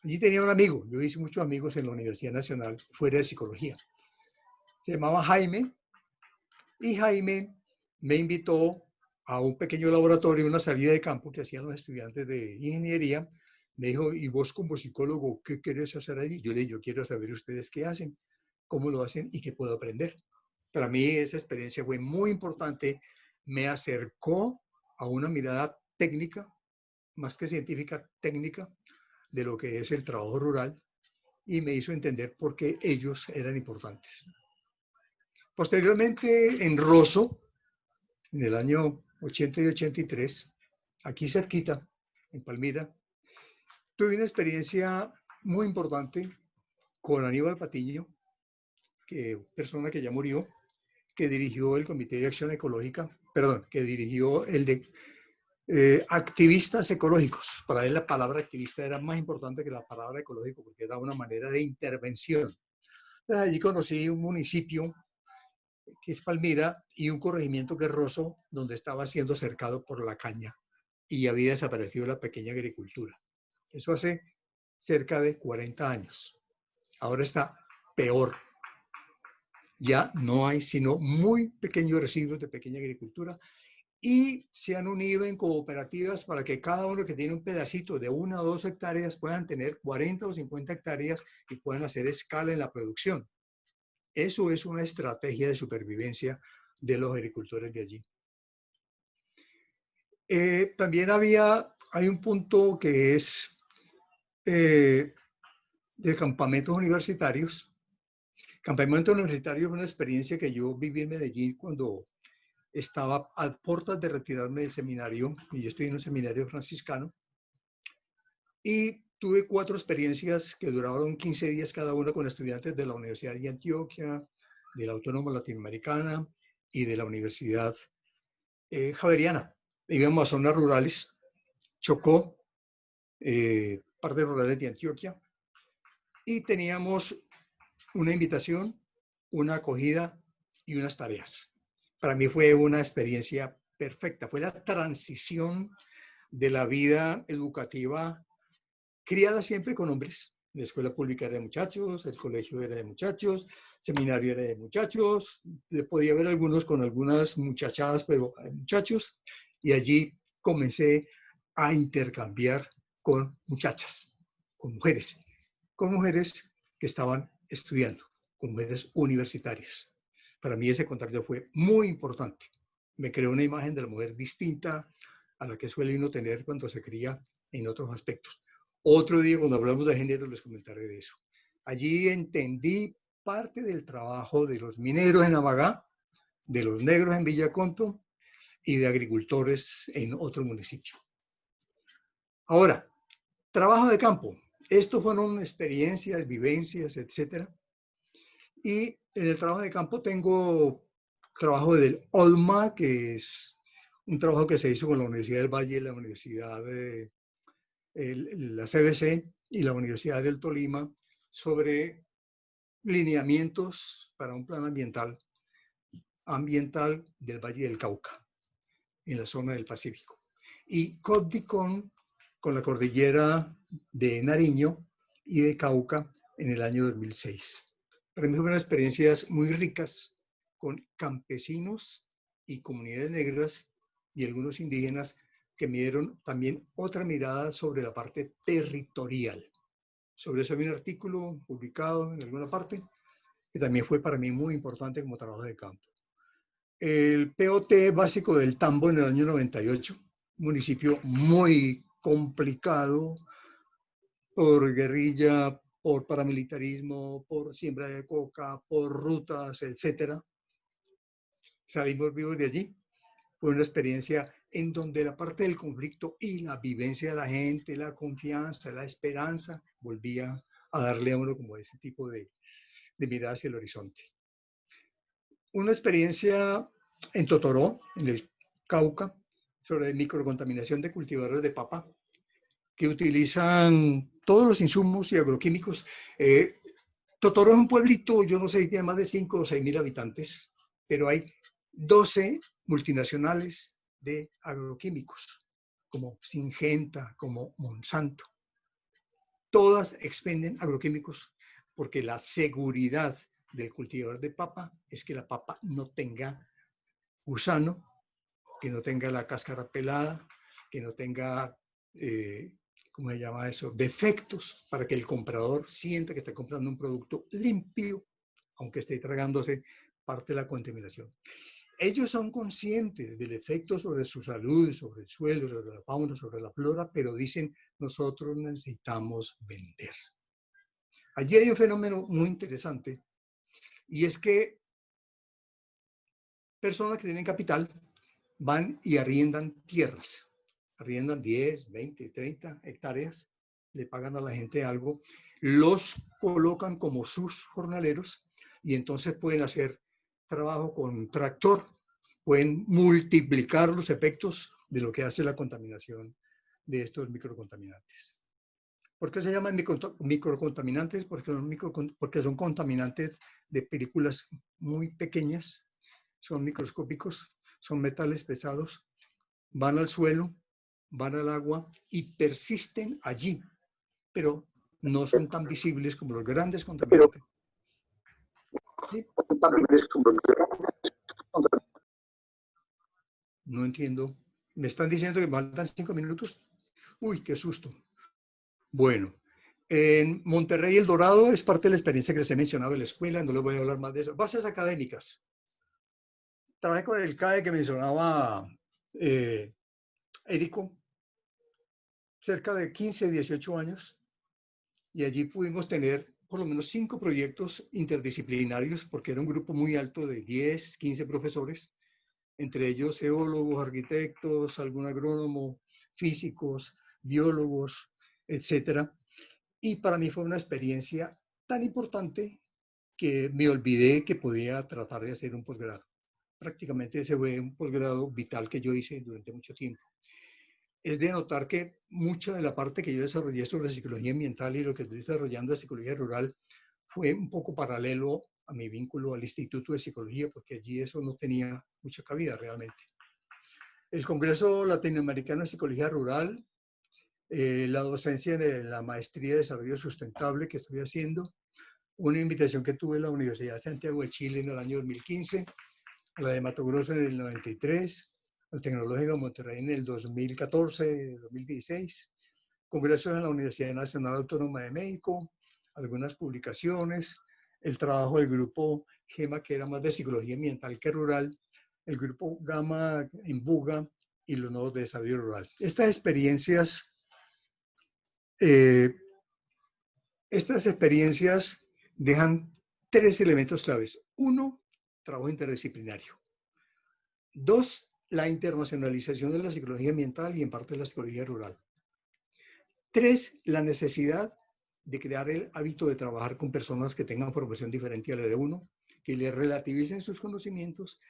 S1: Allí tenía un amigo. Yo hice muchos amigos en la Universidad Nacional, fuera de psicología. Se llamaba Jaime. Y Jaime me invitó a un pequeño laboratorio, una salida de campo que hacían los estudiantes de ingeniería. Me dijo, ¿y vos como psicólogo qué querés hacer allí? Yo le dije, yo quiero saber ustedes qué hacen, cómo lo hacen y qué puedo aprender. Para mí esa experiencia fue muy importante. Me acercó a una mirada técnica, más que científica, técnica, de lo que es el trabajo rural y me hizo entender por qué ellos eran importantes. Posteriormente, en Rosso, en el año 80 y 83, aquí cerquita, en Palmira, tuve una experiencia muy importante con Aníbal Patiño, persona que ya murió, que dirigió el Comité de Acción Ecológica, perdón, que dirigió el de activistas ecológicos. Para él la palabra activista era más importante que la palabra ecológico porque era una manera de intervención. Entonces, allí conocí un municipio que es Palmira y un corregimiento que es Rosso, donde estaba siendo cercado por la caña y había desaparecido la pequeña agricultura. Eso hace cerca de 40 años. Ahora está peor. Ya no hay sino muy pequeños residuos de pequeña agricultura y se han unido en cooperativas para que cada uno que tiene un pedacito de 1 o 2 hectáreas puedan tener 40 o 50 hectáreas y puedan hacer escala en la producción. Eso es una estrategia de supervivencia de los agricultores de allí. También hay un punto que es de campamentos universitarios. Campamentos universitarios es una experiencia que yo viví en Medellín cuando estaba a puertas de retirarme del seminario, y yo estoy en un seminario franciscano, y tuve 4 experiencias que duraron 15 días cada una con estudiantes de la Universidad de Antioquia, de la Autónoma Latinoamericana y de la Universidad Javeriana. Íbamos a zonas rurales, Chocó, partes rurales de Antioquia, y teníamos una invitación, una acogida y unas tareas. Para mí fue una experiencia perfecta, fue la transición de la vida educativa criada siempre con hombres. La escuela pública era de muchachos, el colegio era de muchachos, el seminario era de muchachos, podía haber algunos con algunas muchachadas, pero muchachos, y allí comencé a intercambiar con muchachas, con mujeres que estaban estudiando, con mujeres universitarias. Para mí ese contacto fue muy importante. Me creó una imagen de la mujer distinta a la que suele uno tener cuando se cría en otros aspectos. Otro día, cuando hablamos de género, les comentaré de eso. Allí entendí parte del trabajo de los mineros en Amagá, de los negros en Villaconto y de agricultores en otro municipio. Ahora, trabajo de campo. Estos fueron experiencias, vivencias, etc. Y en el trabajo de campo tengo trabajo del OLMA, que es un trabajo que se hizo con la Universidad del Valle, la Universidad de la CBC y la Universidad del Tolima sobre lineamientos para un plan ambiental del Valle del Cauca, en la zona del Pacífico. Y CODICON con la cordillera de Nariño y de Cauca en el año 2006. Para mí fueron experiencias muy ricas con campesinos y comunidades negras y algunos indígenas que me dieron también otra mirada sobre la parte territorial. Sobre eso había un artículo publicado en alguna parte que también fue para mí muy importante como trabajo de campo. El POT básico del Tambo en el año 98, municipio muy complicado por guerrilla, por paramilitarismo, por siembra de coca, por rutas, etc. Salimos vivos de allí. Fue una experiencia en donde la parte del conflicto y la vivencia de la gente, la confianza, la esperanza, volvía a darle a uno como ese tipo de mirada hacia el horizonte. Una experiencia en Totoró, en el Cauca, sobre microcontaminación de cultivadores de papa, que utilizan todos los insumos y agroquímicos. Totoró es un pueblito, yo no sé, tiene más de 5 o 6 mil habitantes, pero hay 12 multinacionales de agroquímicos, como Syngenta, como Monsanto. Todas expenden agroquímicos porque la seguridad del cultivador de papa es que la papa no tenga gusano, que no tenga la cáscara pelada, que no tenga, ¿cómo se llama eso?, defectos, para que el comprador sienta que está comprando un producto limpio, aunque esté tragándose parte de la contaminación. Ellos son conscientes del efecto sobre su salud, sobre el suelo, sobre la fauna, sobre la flora, pero dicen, nosotros necesitamos vender. Allí hay un fenómeno muy interesante, y es que personas que tienen capital van y arriendan tierras, arriendan 10, 20, 30 hectáreas, le pagan a la gente algo, los colocan como sus jornaleros y entonces pueden hacer trabajo con tractor, pueden multiplicar los efectos de lo que hace la contaminación de estos microcontaminantes. ¿Por qué se llaman microcontaminantes? Porque son contaminantes de partículas muy pequeñas, son microscópicos, son metales pesados, van al suelo, van al agua y persisten allí, pero no son tan visibles como los grandes contaminantes. ¿Sí? No entiendo. ¿Me están diciendo que me faltan 5 minutos? Uy, qué susto. Bueno, en Monterrey El Dorado es parte de la experiencia que les he mencionado en la escuela, no les voy a hablar más de eso. Bases académicas. Trabajé con el CAE que mencionaba Érico, cerca de 15, 18 años, y allí pudimos tener por lo menos 5 proyectos interdisciplinarios, porque era un grupo muy alto de 10, 15 profesores, entre ellos geólogos, arquitectos, algún agrónomo, físicos, biólogos, etcétera. Y para mí fue una experiencia tan importante que me olvidé que podía tratar de hacer un posgrado. Prácticamente ese fue un posgrado vital que yo hice durante mucho tiempo. Es de notar que mucha de la parte que yo desarrollé sobre psicología ambiental y lo que estoy desarrollando de psicología rural fue un poco paralelo a mi vínculo al Instituto de Psicología, porque allí eso no tenía mucha cabida realmente. El Congreso Latinoamericano de Psicología Rural, la docencia en la maestría de desarrollo sustentable que estoy haciendo, una invitación que tuve en la Universidad de Santiago de Chile en el año 2015, la de Mato Grosso en el 93, el Tecnológico de Monterrey en el 2014, 2016, congresos en la Universidad Nacional Autónoma de México, algunas publicaciones, el trabajo del grupo GEMA, que era más de psicología ambiental que rural, el grupo GAMA en Buga y los nodos de desarrollo rural. Estas experiencias dejan 3 elementos claves. 1, trabajo interdisciplinario. 2, la internacionalización de la psicología ambiental y en parte de la psicología rural. 3, la necesidad de crear el hábito de trabajar con personas que tengan formación diferente a la de uno, que le relativicen sus conocimientos,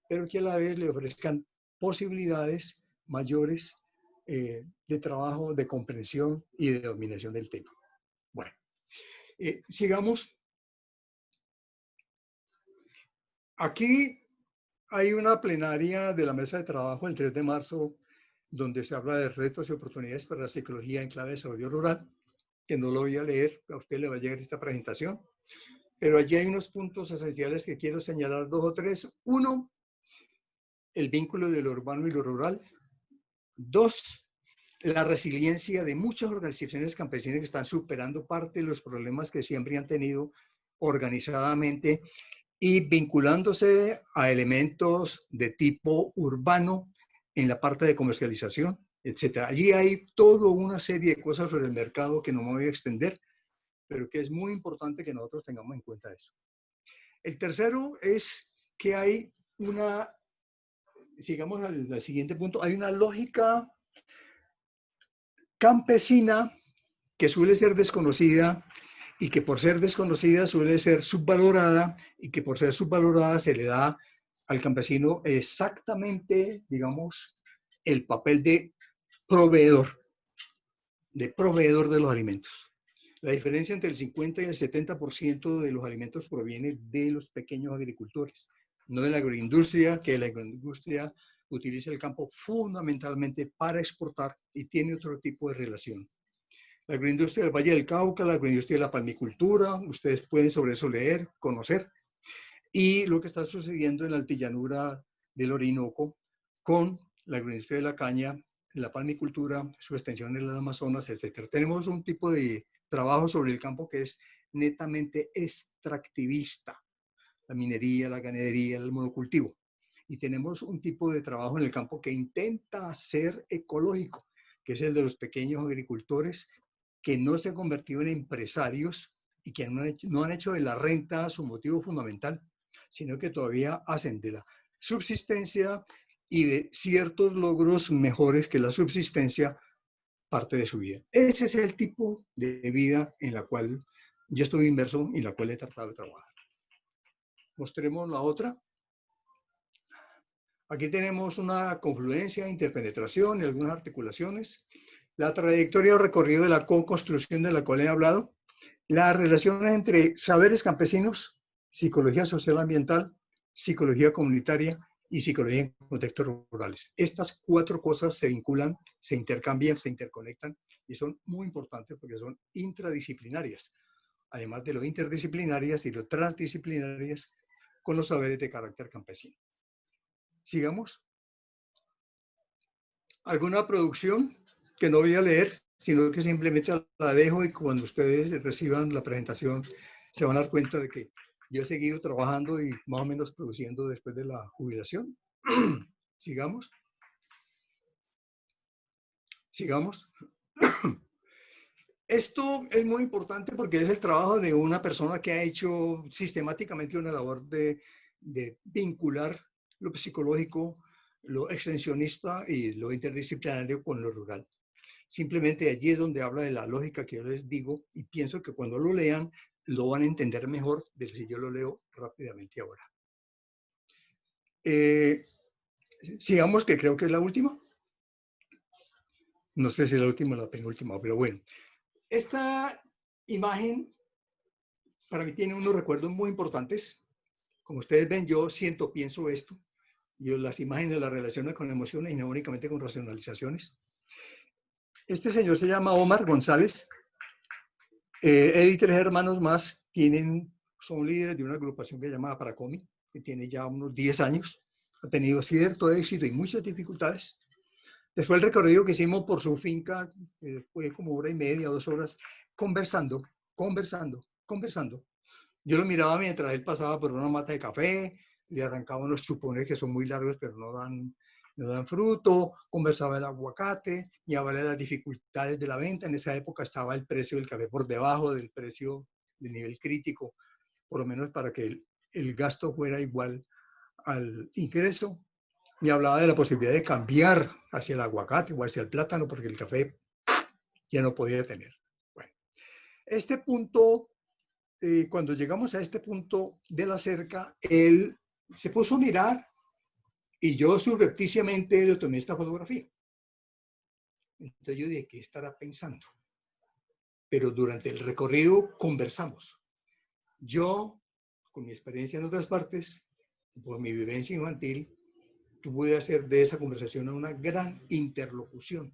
S1: pero que a la vez le ofrezcan posibilidades mayores de trabajo, de comprensión y de dominación del tema. Bueno, sigamos. Aquí hay una plenaria de la mesa de trabajo el 3 de marzo, donde se habla de retos y oportunidades para la psicología en clave de desarrollo rural. que no lo voy a leer, a usted le va a llegar esta presentación, pero allí hay unos puntos esenciales que quiero señalar, 2 o 3. 1, el vínculo de lo urbano y lo rural. 2, la resiliencia de muchas organizaciones campesinas que están superando parte de los problemas que siempre han tenido organizadamente y vinculándose a elementos de tipo urbano en la parte de comercialización, etc. Allí hay toda una serie de cosas sobre el mercado que no me voy a extender, pero que es muy importante que nosotros tengamos en cuenta eso. El tercero es que hay una, sigamos al siguiente punto, hay una lógica campesina que suele ser desconocida y que por ser desconocida suele ser subvalorada y que por ser subvalorada se le da al campesino exactamente, digamos, el papel de proveedor de los alimentos. La diferencia entre el 50 y el 70% de los alimentos proviene de los pequeños agricultores, no de la agroindustria, que la agroindustria utiliza el campo fundamentalmente para exportar y tiene otro tipo de relación. La agroindustria del Valle del Cauca, la agroindustria de la palmicultura, ustedes pueden sobre eso leer, conocer, y lo que está sucediendo en la altillanura del Orinoco con la agroindustria de la caña, la palmicultura, su extensión en el Amazonas, etc. Tenemos un tipo de trabajo sobre el campo que es netamente extractivista, la minería, la ganadería, el monocultivo. Y tenemos un tipo de trabajo en el campo que intenta ser ecológico, que es el de los pequeños agricultores que no se han convertido en empresarios y que no han hecho de la renta su motivo fundamental, sino que todavía hacen de la subsistencia y de ciertos logros mejores que la subsistencia parte de su vida. Ese es el tipo de vida en la cual yo estoy inmerso y en la cual he tratado de trabajar. Mostremos la otra. Aquí tenemos una confluencia, interpenetración y algunas articulaciones. La trayectoria o recorrido de la co-construcción de la cual he hablado. Las relaciones entre saberes campesinos, psicología social ambiental, psicología comunitaria y psicología en contextos rurales. Estas 4 cosas se vinculan, se intercambian, se interconectan y son muy importantes porque son intradisciplinarias, además de lo interdisciplinarias y lo transdisciplinarias con los saberes de carácter campesino. Sigamos. ¿Alguna producción que no voy a leer, sino que simplemente la dejo y cuando ustedes reciban la presentación se van a dar cuenta de que yo he seguido trabajando y más o menos produciendo después de la jubilación? Sigamos. Sigamos. Esto es muy importante porque es el trabajo de una persona que ha hecho sistemáticamente una labor de vincular lo psicológico, lo extensionista y lo interdisciplinario con lo rural. Simplemente allí es donde habla de la lógica que yo les digo y pienso que cuando lo lean lo van a entender mejor de si yo lo leo rápidamente ahora. Sigamos, que creo que es la última. No sé si es la última o la penúltima, pero bueno. Esta imagen para mí tiene unos recuerdos muy importantes. Como ustedes ven, yo siento, pienso esto. Yo las imágenes las relaciono con emociones y no únicamente con racionalizaciones. Este señor se llama Omar González. Él y 3 hermanos más son líderes de una agrupación que se llama Paracomi, que tiene ya unos 10 años. Ha tenido cierto éxito y muchas dificultades. Después del recorrido que hicimos por su finca, fue como 1 hora y media, 2 horas, conversando. Yo lo miraba mientras él pasaba por una mata de café, le arrancaba unos chupones que son muy largos, pero no dan fruto, conversaba del aguacate, y hablaba de las dificultades de la venta. En esa época estaba el precio del café por debajo del precio del nivel crítico, por lo menos para que el gasto fuera igual al ingreso. Me hablaba de la posibilidad de cambiar hacia el aguacate o hacia el plátano, porque el café ya no podía tener. Bueno, este punto, cuando llegamos a este punto de la cerca, él se puso a mirar y yo subrepticiamente le tomé esta fotografía. Entonces yo dije, ¿qué estará pensando? Pero durante el recorrido conversamos. Yo, con mi experiencia en otras partes, por mi vivencia infantil, pude hacer de esa conversación una gran interlocución.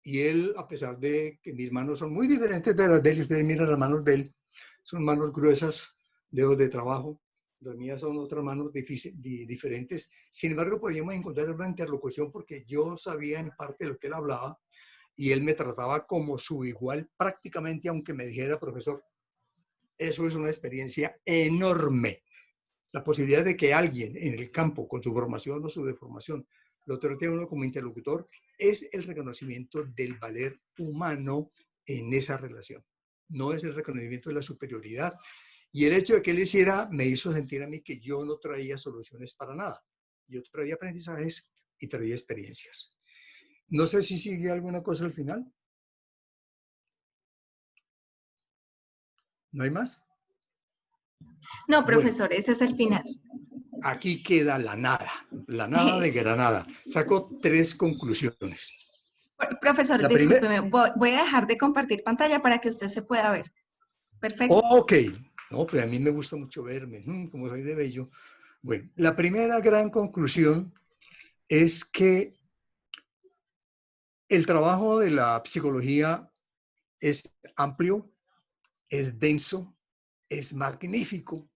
S1: Y él, a pesar de que mis manos son muy diferentes de las de él, ustedes miran las manos de él, son manos gruesas, dedos de trabajo, las mías son otras manos diferentes. Sin embargo, podíamos encontrar una interlocución porque yo sabía en parte de lo que él hablaba y él me trataba como su igual prácticamente, aunque me dijera, profesor, eso es una experiencia enorme. La posibilidad de que alguien en el campo, con su formación o su deformación, lo trate a uno como interlocutor, es el reconocimiento del valer humano en esa relación. No es el reconocimiento de la superioridad. Y el hecho de que él hiciera me hizo sentir a mí que yo no traía soluciones para nada. Yo traía aprendizajes y traía experiencias. No sé si sigue alguna cosa al final. ¿No hay más?
S3: No, profesor, ese es el final.
S1: Aquí queda la nada de Granada. Saco 3 conclusiones.
S3: Profesor,
S1: La
S3: discúlpeme, voy a dejar de compartir pantalla para que usted se pueda ver. Perfecto.
S1: Ok. No, pero a mí me gusta mucho verme, como soy de bello. Bueno, la primera gran conclusión es que el trabajo de la psicología es amplio, es denso, es magnífico.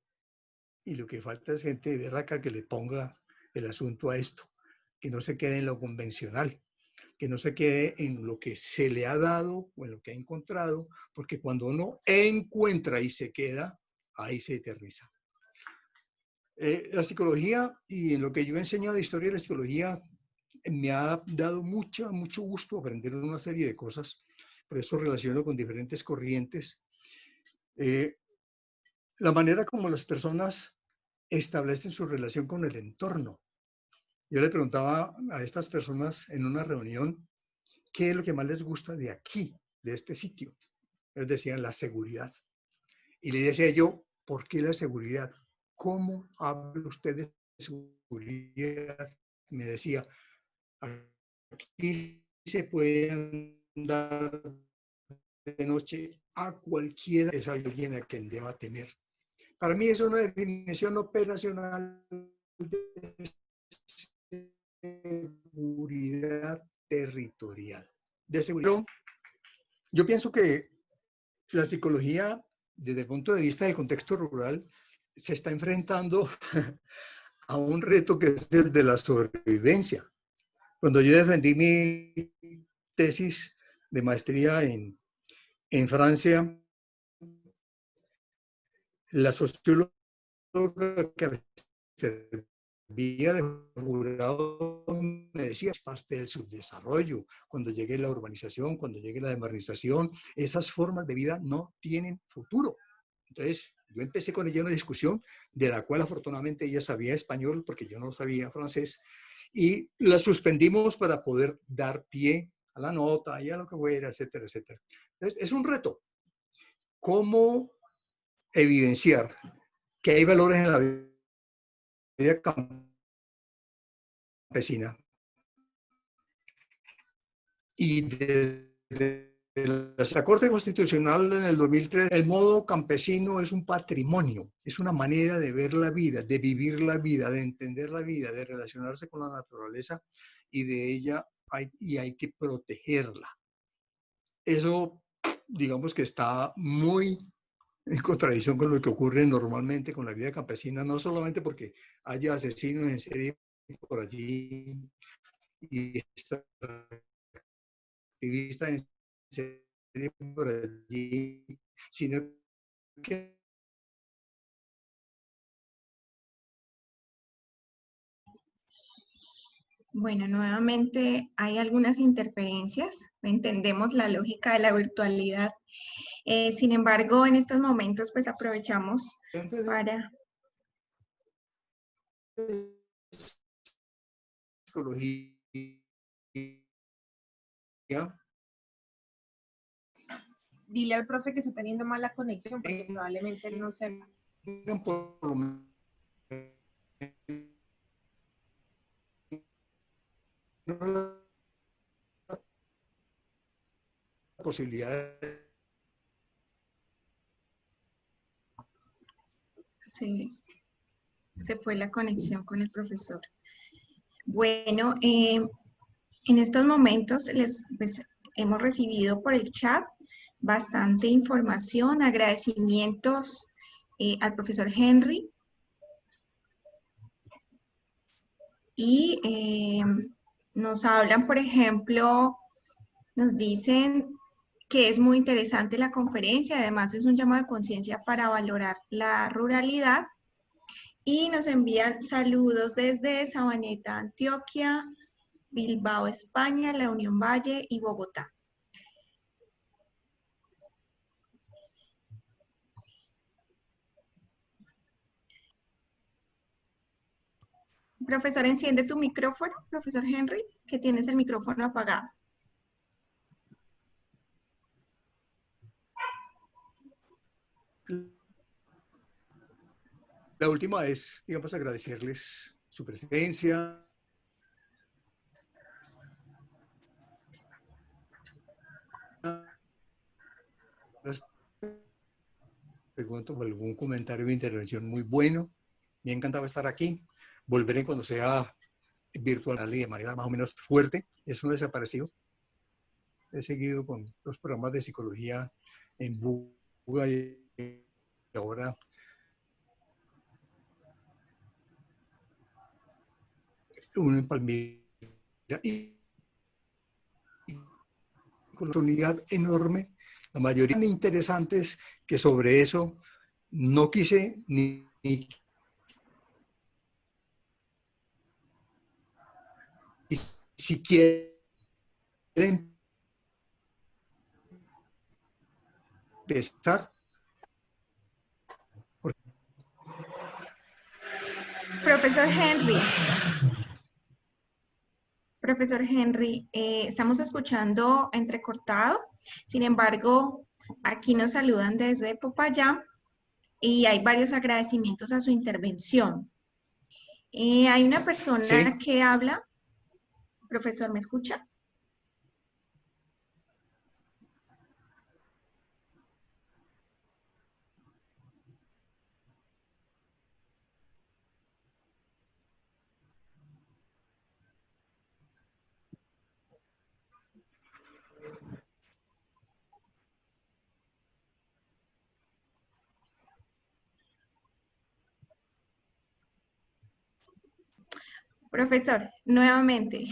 S1: Y lo que falta es gente de berraca que le ponga el asunto a esto, que no se quede en lo convencional, que no se quede en lo que se le ha dado o en lo que ha encontrado, porque cuando uno encuentra y se queda, ahí se aterriza. La psicología y en lo que yo he enseñado de historia de la psicología me ha dado mucho gusto aprender una serie de cosas, por eso relaciono con diferentes corrientes. La manera como las personas establecen su relación con el entorno. Yo le preguntaba a estas personas en una reunión qué es lo que más les gusta de aquí, de este sitio. Ellos decían la seguridad. Y le decía yo, ¿por qué la seguridad? ¿Cómo habla usted de seguridad? Me decía, aquí se puede andar de noche a cualquiera, es alguien a quien deba temer. Para mí es una definición operacional de seguridad territorial. De seguridad. Yo pienso que la psicología, desde el punto de vista del contexto rural, se está enfrentando a un reto que es el de la sobrevivencia. Cuando yo defendí mi tesis de maestría en Francia, la socióloga que servía de jurado me decía, es parte del subdesarrollo. Cuando llegue la urbanización, cuando llegue la demarnización, esas formas de vida no tienen futuro. Entonces, yo empecé con ella una discusión de la cual afortunadamente ella sabía español porque yo no sabía francés y la suspendimos para poder dar pie a la nota y a lo que fuera, etcétera, etcétera. Entonces, es un reto. ¿Cómo evidenciar que hay valores en la vida campesina? Y desde la Corte Constitucional en el 2003, el modo campesino es un patrimonio, es una manera de ver la vida, de vivir la vida, de entender la vida, de relacionarse con la naturaleza y de ella hay que protegerla. Eso, digamos que está muy en contradicción con lo que ocurre normalmente con la vida campesina, no solamente porque haya asesinos en serie por allí y activistas en serie por allí, sino que
S3: Bueno, nuevamente hay algunas interferencias. Entendemos la lógica de la virtualidad. Sin embargo, en estos momentos, pues aprovechamos para...
S1: psicología.
S4: Dile al profe que está teniendo mala conexión porque probablemente él no sepa.
S1: Por lo menos la posibilidad de...
S3: Sí, se fue la conexión con el profesor. Bueno, en estos momentos hemos recibido por el chat bastante información, agradecimientos al profesor Henry. Y nos hablan, por ejemplo, nos dicen que es muy interesante la conferencia, además es un llamado de conciencia para valorar la ruralidad. Y nos envían saludos desde Sabaneta, Antioquia, Bilbao, España, La Unión Valle y Bogotá. Profesor, enciende tu micrófono, profesor Henry, que tienes el micrófono apagado.
S1: La última es, digamos, agradecerles su presencia. Les pregunto por algún comentario de intervención muy bueno. Me ha encantado estar aquí. Volveré cuando sea virtual y de manera más o menos fuerte. Eso no ha desaparecido. He seguido con los programas de psicología en Buga y ahora uno en Palmira y con una oportunidad enorme, la mayoría interesantes, que sobre eso no quise ni siquiera empezar.
S3: Profesor Henry. Profesor Henry, estamos escuchando entrecortado, sin embargo, aquí nos saludan desde Popayán y hay varios agradecimientos a su intervención. Hay una persona que habla. Profesor, ¿me escucha? Profesor, nuevamente,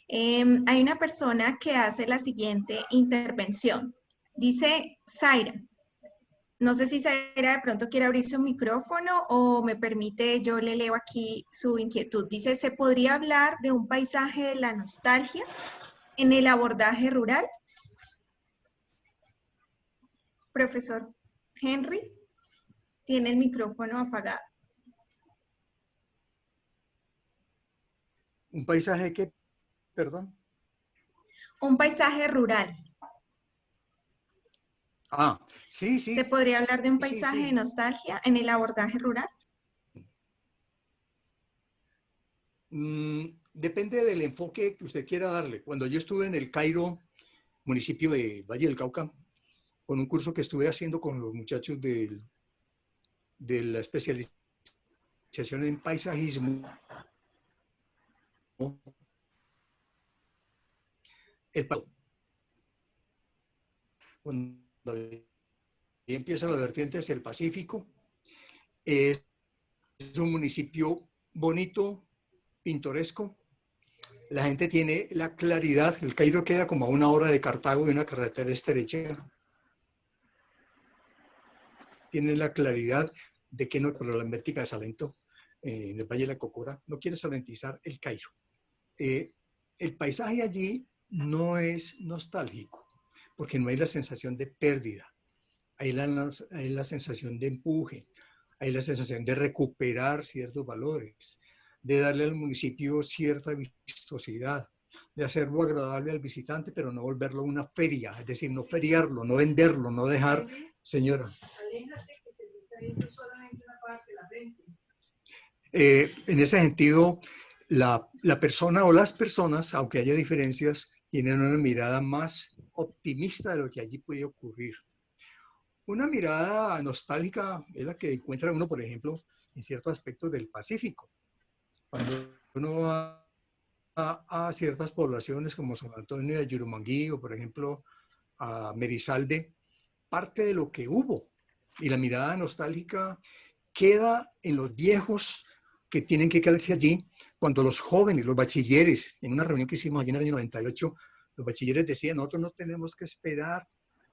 S3: hay una persona que hace la siguiente intervención. Dice Zaira. No sé si Zaira de pronto quiere abrir su micrófono o me permite, yo le leo aquí su inquietud. Dice, ¿se podría hablar de un paisaje de la nostalgia en el abordaje rural? Profesor Henry, tiene el micrófono apagado.
S1: ¿Un paisaje que, perdón?
S3: Un paisaje rural.
S1: Ah, sí, sí.
S3: ¿Se podría hablar de un paisaje
S1: sí.
S3: de nostalgia en el abordaje rural?
S1: Depende del enfoque que usted quiera darle. Cuando yo estuve en el Cairo, municipio de Valle del Cauca, con un curso que estuve haciendo con los muchachos de la especialización en paisajismo, cuando empieza la vertiente hacia el Pacífico, es un municipio bonito, pintoresco. La gente tiene la claridad. El Cairo queda como a 1 hora de Cartago y una carretera estrecha. Tiene la claridad de que no, por la emblética de Salento, en el Valle de la Cocora, no quiere salentizar el Cairo. El paisaje allí no es nostálgico, porque no hay la sensación de pérdida, hay la sensación de empuje, hay la sensación de recuperar ciertos valores, de darle al municipio cierta vistosidad, de hacerlo agradable al visitante, pero no volverlo una feria, es decir, no feriarlo, no venderlo, no dejar, señora. Aléjate que te está viendo solamente una parte de la frente. En ese sentido, la persona o las personas, aunque haya diferencias, tienen una mirada más optimista de lo que allí puede ocurrir. Una mirada nostálgica es la que encuentra uno, por ejemplo, en ciertos aspectos del Pacífico. Cuando uno va a ciertas poblaciones como San Antonio de Yurumanguí o, por ejemplo, a Merizalde, parte de lo que hubo. Y la mirada nostálgica queda en los viejos que tienen que quedarse allí, cuando los jóvenes, los bachilleres, en una reunión que hicimos allí en el año 98, los bachilleres decían, nosotros no tenemos que esperar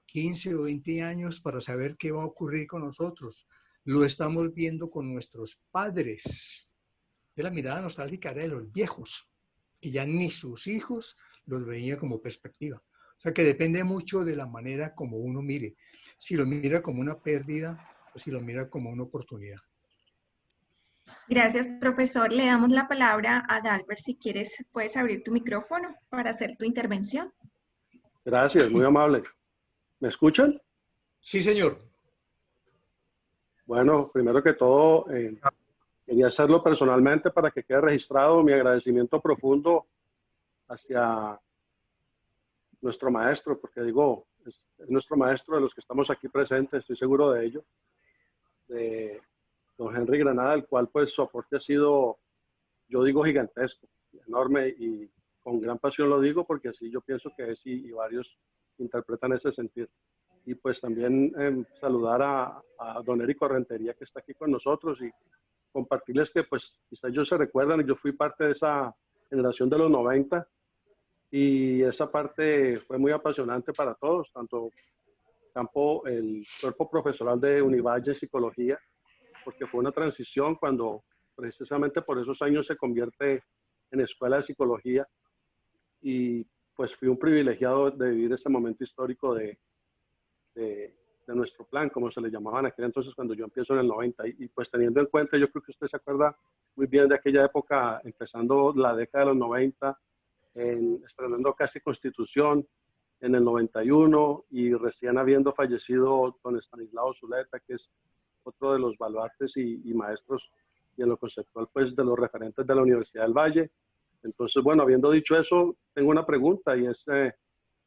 S1: 15 o 20 años para saber qué va a ocurrir con nosotros. Lo estamos viendo con nuestros padres. De la mirada nostálgica era de los viejos, que ya ni sus hijos los veía como perspectiva. O sea que depende mucho de la manera como uno mire. Si lo mira como una pérdida o si lo mira como una oportunidad.
S3: Gracias, profesor. Le damos la palabra a Dalbert. Si quieres, puedes abrir tu micrófono para hacer tu intervención.
S7: Gracias, muy amable. ¿Me escuchan?
S1: Sí, señor.
S7: Bueno, primero que todo, quería hacerlo personalmente para que quede registrado mi agradecimiento profundo hacia nuestro maestro, porque digo, es nuestro maestro de los que estamos aquí presentes, estoy seguro de ello, de don Henry Granada, el cual pues su aporte ha sido, yo digo, gigantesco, enorme, y con gran pasión lo digo porque así yo pienso que es y varios interpretan ese sentir. Y pues también saludar a don Eric Rentería, que está aquí con nosotros, y compartirles que pues quizás ellos se recuerdan, yo fui parte de esa generación de los 90 y esa parte fue muy apasionante para todos, tanto el cuerpo profesoral de Univalle en psicología, porque fue una transición cuando precisamente por esos años se convierte en escuela de psicología, y pues fui un privilegiado de vivir ese momento histórico de nuestro plan, como se le llamaban aquel entonces cuando yo empiezo en el 90, y pues teniendo en cuenta, yo creo que usted se acuerda muy bien de aquella época, empezando la década de los 90, estrenando casi Constitución en el 91 y recién habiendo fallecido don Estanislao Zuleta, que es otro de los baluartes y maestros y en lo conceptual pues de los referentes de la Universidad del Valle. Entonces, bueno, habiendo dicho eso, tengo una pregunta, y es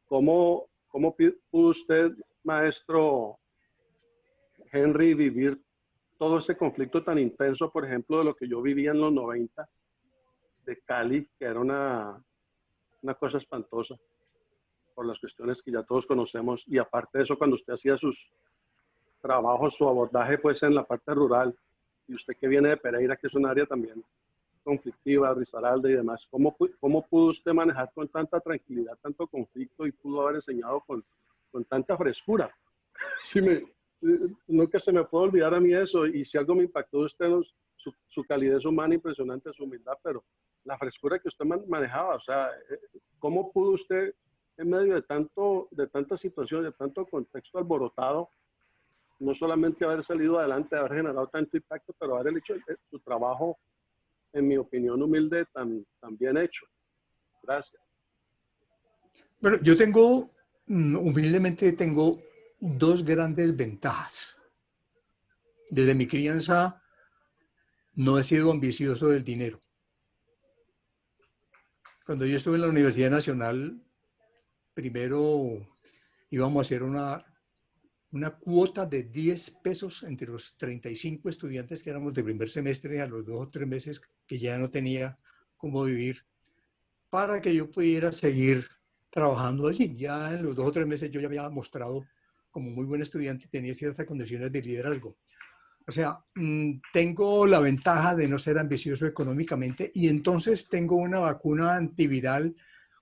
S7: ¿cómo pudo usted, maestro Henry, vivir todo este conflicto tan intenso, por ejemplo, de lo que yo vivía en los 90, de Cali, que era una cosa espantosa por las cuestiones que ya todos conocemos, y aparte de eso, cuando usted hacía sus trabajos, su abordaje pues en la parte rural, y usted que viene de Pereira, que es un área también conflictiva, Risaralda y demás, ¿cómo pudo usted manejar con tanta tranquilidad tanto conflicto y pudo haber enseñado con tanta frescura? Sí, nunca se me puede olvidar a mí eso, y si algo me impactó de usted, su calidez humana impresionante, su humildad, pero la frescura que usted manejaba, o sea, ¿cómo pudo usted en medio de tanta situación, de tanto contexto alborotado, no solamente haber salido adelante, haber generado tanto impacto, pero haber hecho su trabajo, en mi opinión humilde, tan bien hecho? Gracias.
S1: Bueno, yo humildemente tengo dos grandes ventajas. Desde mi crianza no he sido ambicioso del dinero. Cuando yo estuve en la Universidad Nacional, primero íbamos a hacer una cuota de 10 pesos entre los 35 estudiantes que éramos de primer semestre, a los 2 o 3 meses que ya no tenía cómo vivir, para que yo pudiera seguir trabajando allí. Ya en los 2 o 3 meses yo ya había mostrado como muy buen estudiante y tenía ciertas condiciones de liderazgo. O sea, tengo la ventaja de no ser ambicioso económicamente, y entonces tengo una vacuna antiviral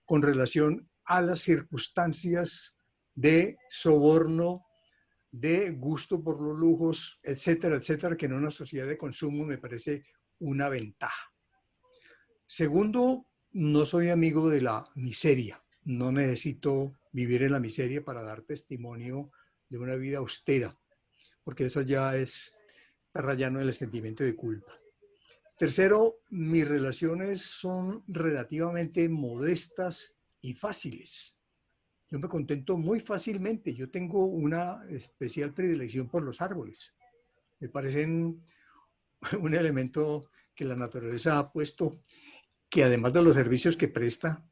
S1: con relación a las circunstancias de soborno, de gusto por los lujos, etcétera, etcétera, que en una sociedad de consumo me parece una ventaja. Segundo, no soy amigo de la miseria. No necesito vivir en la miseria para dar testimonio de una vida austera, porque eso ya está rayando el sentimiento de culpa. Tercero, mis relaciones son relativamente modestas y fáciles. Yo me contento muy fácilmente. Yo tengo una especial predilección por los árboles. Me parecen un elemento que la naturaleza ha puesto, que además de los servicios que presta,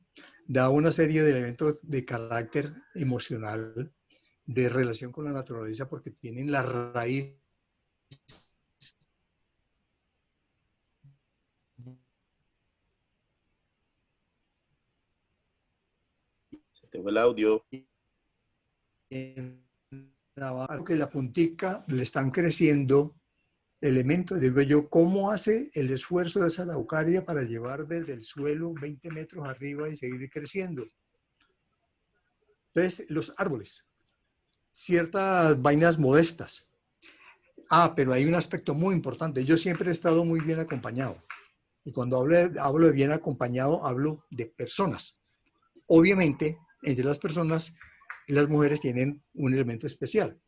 S1: da una serie de elementos de carácter emocional, de relación con la naturaleza, porque tienen la raíz
S8: te fue el audio.
S1: Que la puntica le están creciendo elementos, digo yo, ¿cómo hace el esfuerzo de esa araucaria para llevar desde el suelo 20 metros arriba y seguir creciendo? Entonces, los árboles, ciertas vainas modestas. Pero hay un aspecto muy importante. Yo siempre he estado muy bien acompañado. Y cuando hablo de bien acompañado, hablo de personas. Obviamente, entre las personas, las mujeres tienen un elemento especial.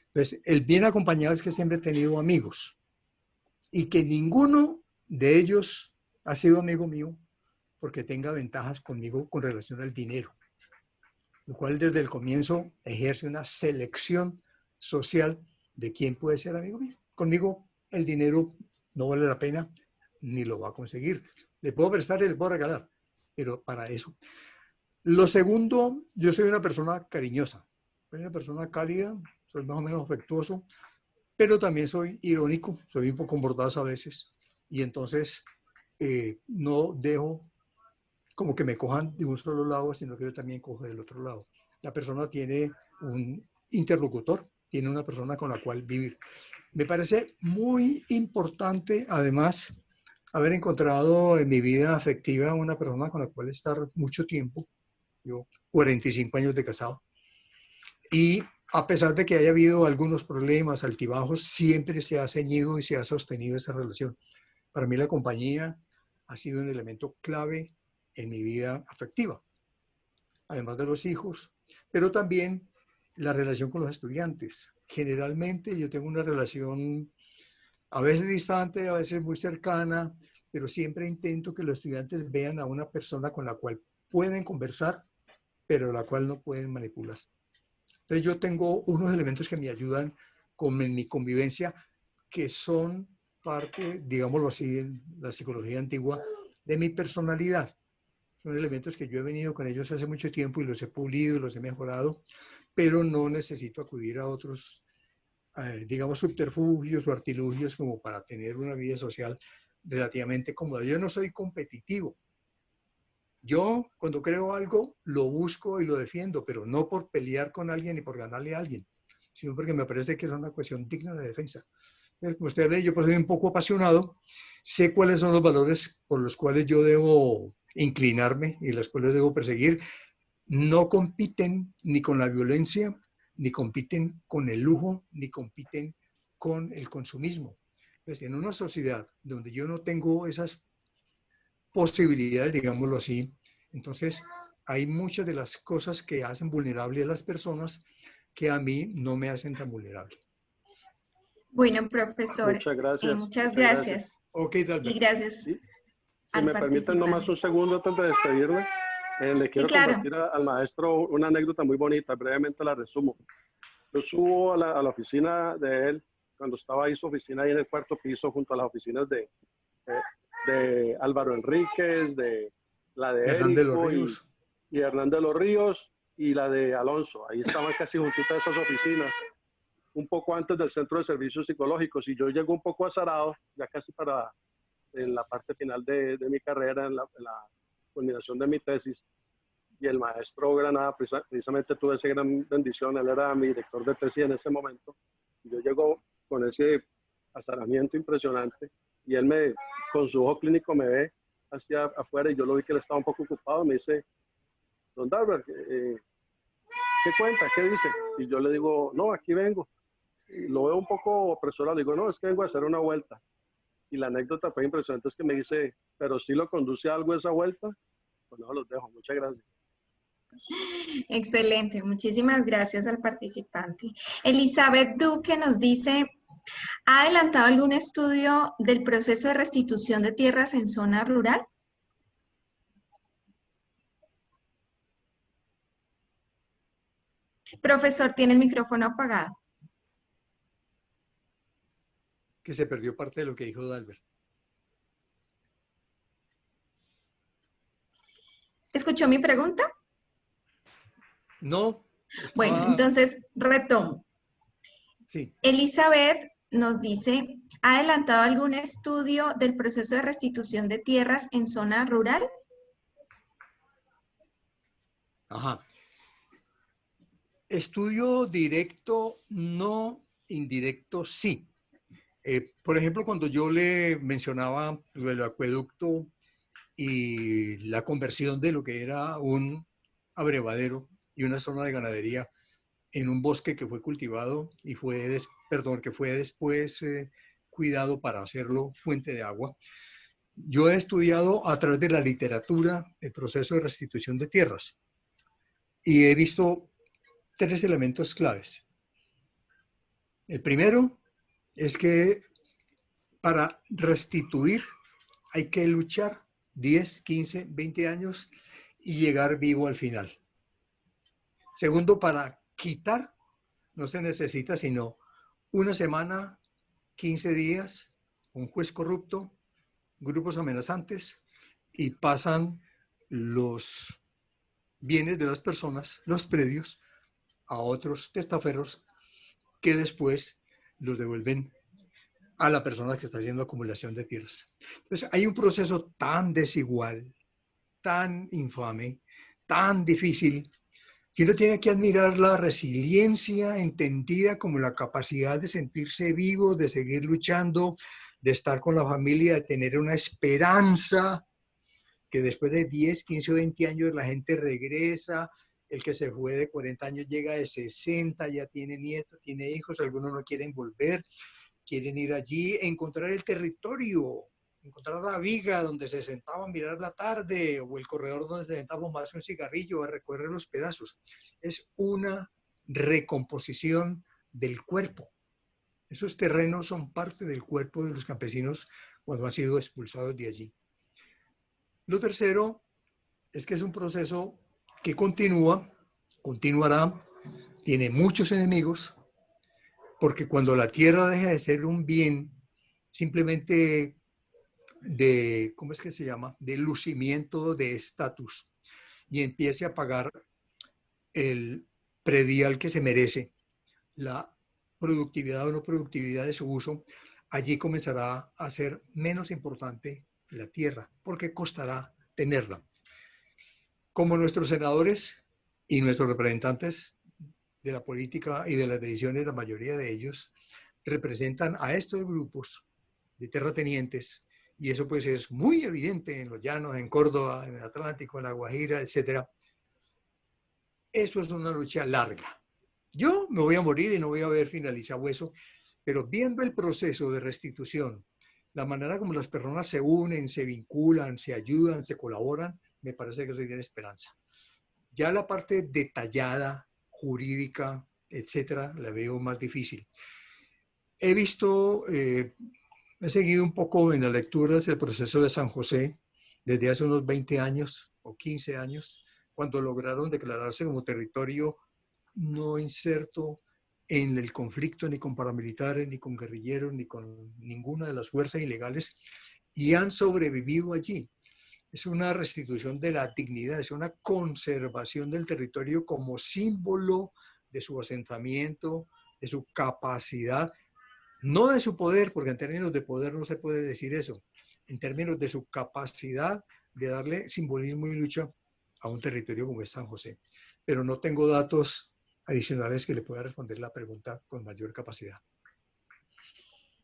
S1: Entonces, el bien acompañado es que siempre he tenido amigos. Y que ninguno de ellos ha sido amigo mío porque tenga ventajas conmigo con relación al dinero. Lo cual desde el comienzo ejerce una selección social de quién puede ser amigo mío. Conmigo el dinero no vale la pena ni lo va a conseguir. Le puedo prestar y le puedo regalar, pero para eso. Lo segundo, yo soy una persona cariñosa, soy una persona cálida, soy más o menos afectuoso, pero también soy irónico, soy un poco mordaz a veces, y entonces no dejo como que me cojan de un solo lado, sino que yo también cojo del otro lado. La persona tiene un interlocutor, tiene una persona con la cual vivir. Me parece muy importante, además, haber encontrado en mi vida afectiva una persona con la cual estar mucho tiempo. Yo 45 años de casado. Y a pesar de que haya habido algunos problemas, altibajos, siempre se ha ceñido y se ha sostenido esa relación. Para mí la compañía ha sido un elemento clave en mi vida afectiva, además de los hijos, pero también la relación con los estudiantes. Generalmente yo tengo una relación a veces distante, a veces muy cercana, pero siempre intento que los estudiantes vean a una persona con la cual pueden conversar, pero la cual no pueden manipular. Entonces yo tengo unos elementos que me ayudan con mi convivencia, que son parte, digámoslo así, en la psicología antigua, de mi personalidad. Son elementos que yo he venido con ellos hace mucho tiempo y los he pulido, los he mejorado, pero no necesito acudir a otros, digamos, subterfugios o artilugios como para tener una vida social relativamente cómoda. Yo no soy competitivo. Yo, cuando creo algo, lo busco y lo defiendo, pero no por pelear con alguien ni por ganarle a alguien, sino porque me parece que es una cuestión digna de defensa. Como ustedes ven, yo pues soy un poco apasionado, sé cuáles son los valores por los cuales yo debo inclinarme y los cuales debo perseguir. No compiten ni con la violencia, ni compiten con el lujo, ni compiten con el consumismo. Pues en una sociedad donde yo no tengo esas posibilidades, digámoslo así, entonces hay muchas de las cosas que hacen vulnerable a las personas que a mí no me hacen tan vulnerable.
S3: Bueno, profesor,
S7: Muchas gracias.
S3: muchas gracias.
S1: Ok, Dalbert.
S3: Y gracias
S7: ¿Sí? Si
S3: al
S7: me permiten nomás
S3: participante.
S7: un segundo antes de despedirme, le quiero
S3: claro.
S7: compartir al maestro una anécdota muy bonita, brevemente la resumo. Yo subo a la oficina de él, cuando estaba ahí su oficina ahí en el cuarto piso, junto a las oficinas de Álvaro Enríquez, de la de
S1: Hernán de los
S7: Érico
S1: Ríos.
S7: y Hernán de los Ríos y la de Alonso. Ahí estaban casi juntitas esas oficinas, un poco antes del Centro de Servicios Psicológicos, y yo llego un poco azarado, ya casi en la parte final de mi carrera, en la culminación de mi tesis, y el maestro Granada, precisamente tuve esa gran bendición, él era mi director de tesis en ese momento, y yo llego con ese azaramiento impresionante, y él con su ojo clínico me ve hacia afuera, y yo lo vi que él estaba un poco ocupado, me dice, don Dalbert, ¿qué cuenta? ¿Qué dice? Y yo le digo, no, aquí vengo. Y lo veo un poco apresurado, le digo, no, es que vengo a hacer una vuelta. Y la anécdota fue impresionante, es que me dice, pero si lo conduce a algo esa vuelta, pues no, los dejo, muchas gracias.
S3: Excelente, muchísimas gracias al participante. Elizabeth Duque nos dice, ¿ha adelantado algún estudio del proceso de restitución de tierras en zona rural? Profesor, tiene el micrófono apagado.
S1: Que se perdió parte de lo que dijo Dalbert.
S3: ¿Escuchó mi pregunta?
S1: No.
S3: Bueno, entonces retomo.
S1: Sí.
S3: Elizabeth nos dice, ¿ha adelantado algún estudio del proceso de restitución de tierras en zona rural?
S1: Ajá. Estudio directo, no, indirecto, sí. Por ejemplo, cuando yo le mencionaba lo del acueducto y la conversión de lo que era un abrevadero y una zona de ganadería en un bosque que fue cultivado y que fue después cuidado para hacerlo fuente de agua. Yo he estudiado a través de la literatura el proceso de restitución de tierras y he visto 3 elementos claves. El primero es que para restituir hay que luchar 10, 15, 20 años y llegar vivo al final. Segundo, para quitar no se necesita sino una semana, 15 días, un juez corrupto, grupos amenazantes y pasan los bienes de las personas, los predios, a otros testaferros que después los devuelven a la persona que está haciendo acumulación de tierras. Entonces hay un proceso tan desigual, tan infame, tan difícil, que uno tiene que admirar la resiliencia entendida como la capacidad de sentirse vivo, de seguir luchando, de estar con la familia, de tener una esperanza, que después de 10, 15 o 20 años la gente regresa, el que se fue de 40 años llega de 60, ya tiene nietos, tiene hijos, algunos no quieren volver, quieren ir allí, encontrar el territorio, encontrar la viga donde se sentaban a mirar la tarde o el corredor donde se sentaba a fumarse un cigarrillo, a recorrer los pedazos. Es una recomposición del cuerpo. Esos terrenos son parte del cuerpo de los campesinos cuando han sido expulsados de allí. Lo tercero es que es un proceso que continuará, tiene muchos enemigos, porque cuando la tierra deja de ser un bien simplemente de, ¿cómo es que se llama?, de lucimiento de estatus y empiece a pagar el predial que se merece, la productividad o no productividad de su uso, allí comenzará a ser menos importante la tierra, porque costará tenerla. Como nuestros senadores y nuestros representantes de la política y de las decisiones, la mayoría de ellos representan a estos grupos de terratenientes, y eso pues es muy evidente en los llanos, en Córdoba, en el Atlántico, en la Guajira, etc. Eso es una lucha larga. Yo me voy a morir y no voy a ver finalizado eso, pero viendo el proceso de restitución, la manera como las personas se unen, se vinculan, se ayudan, se colaboran, me parece que eso tiene esperanza. Ya la parte detallada, jurídica, etcétera, la veo más difícil. He visto, he seguido un poco en las lecturas el proceso de San José desde hace unos 20 años o 15 años, cuando lograron declararse como territorio no inserto en el conflicto ni con paramilitares, ni con guerrilleros, ni con ninguna de las fuerzas ilegales, y han sobrevivido allí. Es una restitución de la dignidad, es una conservación del territorio como símbolo de su asentamiento, de su capacidad, no de su poder, porque en términos de poder no se puede decir eso, en términos de su capacidad de darle simbolismo y lucha a un territorio como es San José. Pero no tengo datos adicionales que le pueda responder la pregunta con mayor capacidad.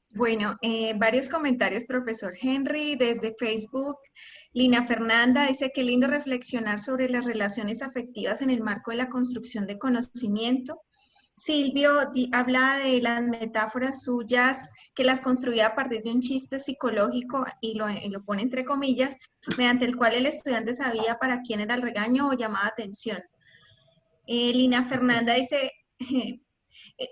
S3: Bueno, varios comentarios, profesor Henry, desde Facebook. Lina Fernanda dice que lindo reflexionar sobre las relaciones afectivas en el marco de la construcción de conocimiento. Silvio habla de las metáforas suyas, que las construía a partir de un chiste psicológico y lo pone entre comillas, mediante el cual el estudiante sabía para quién era el regaño o llamaba atención. Lina Fernanda dice...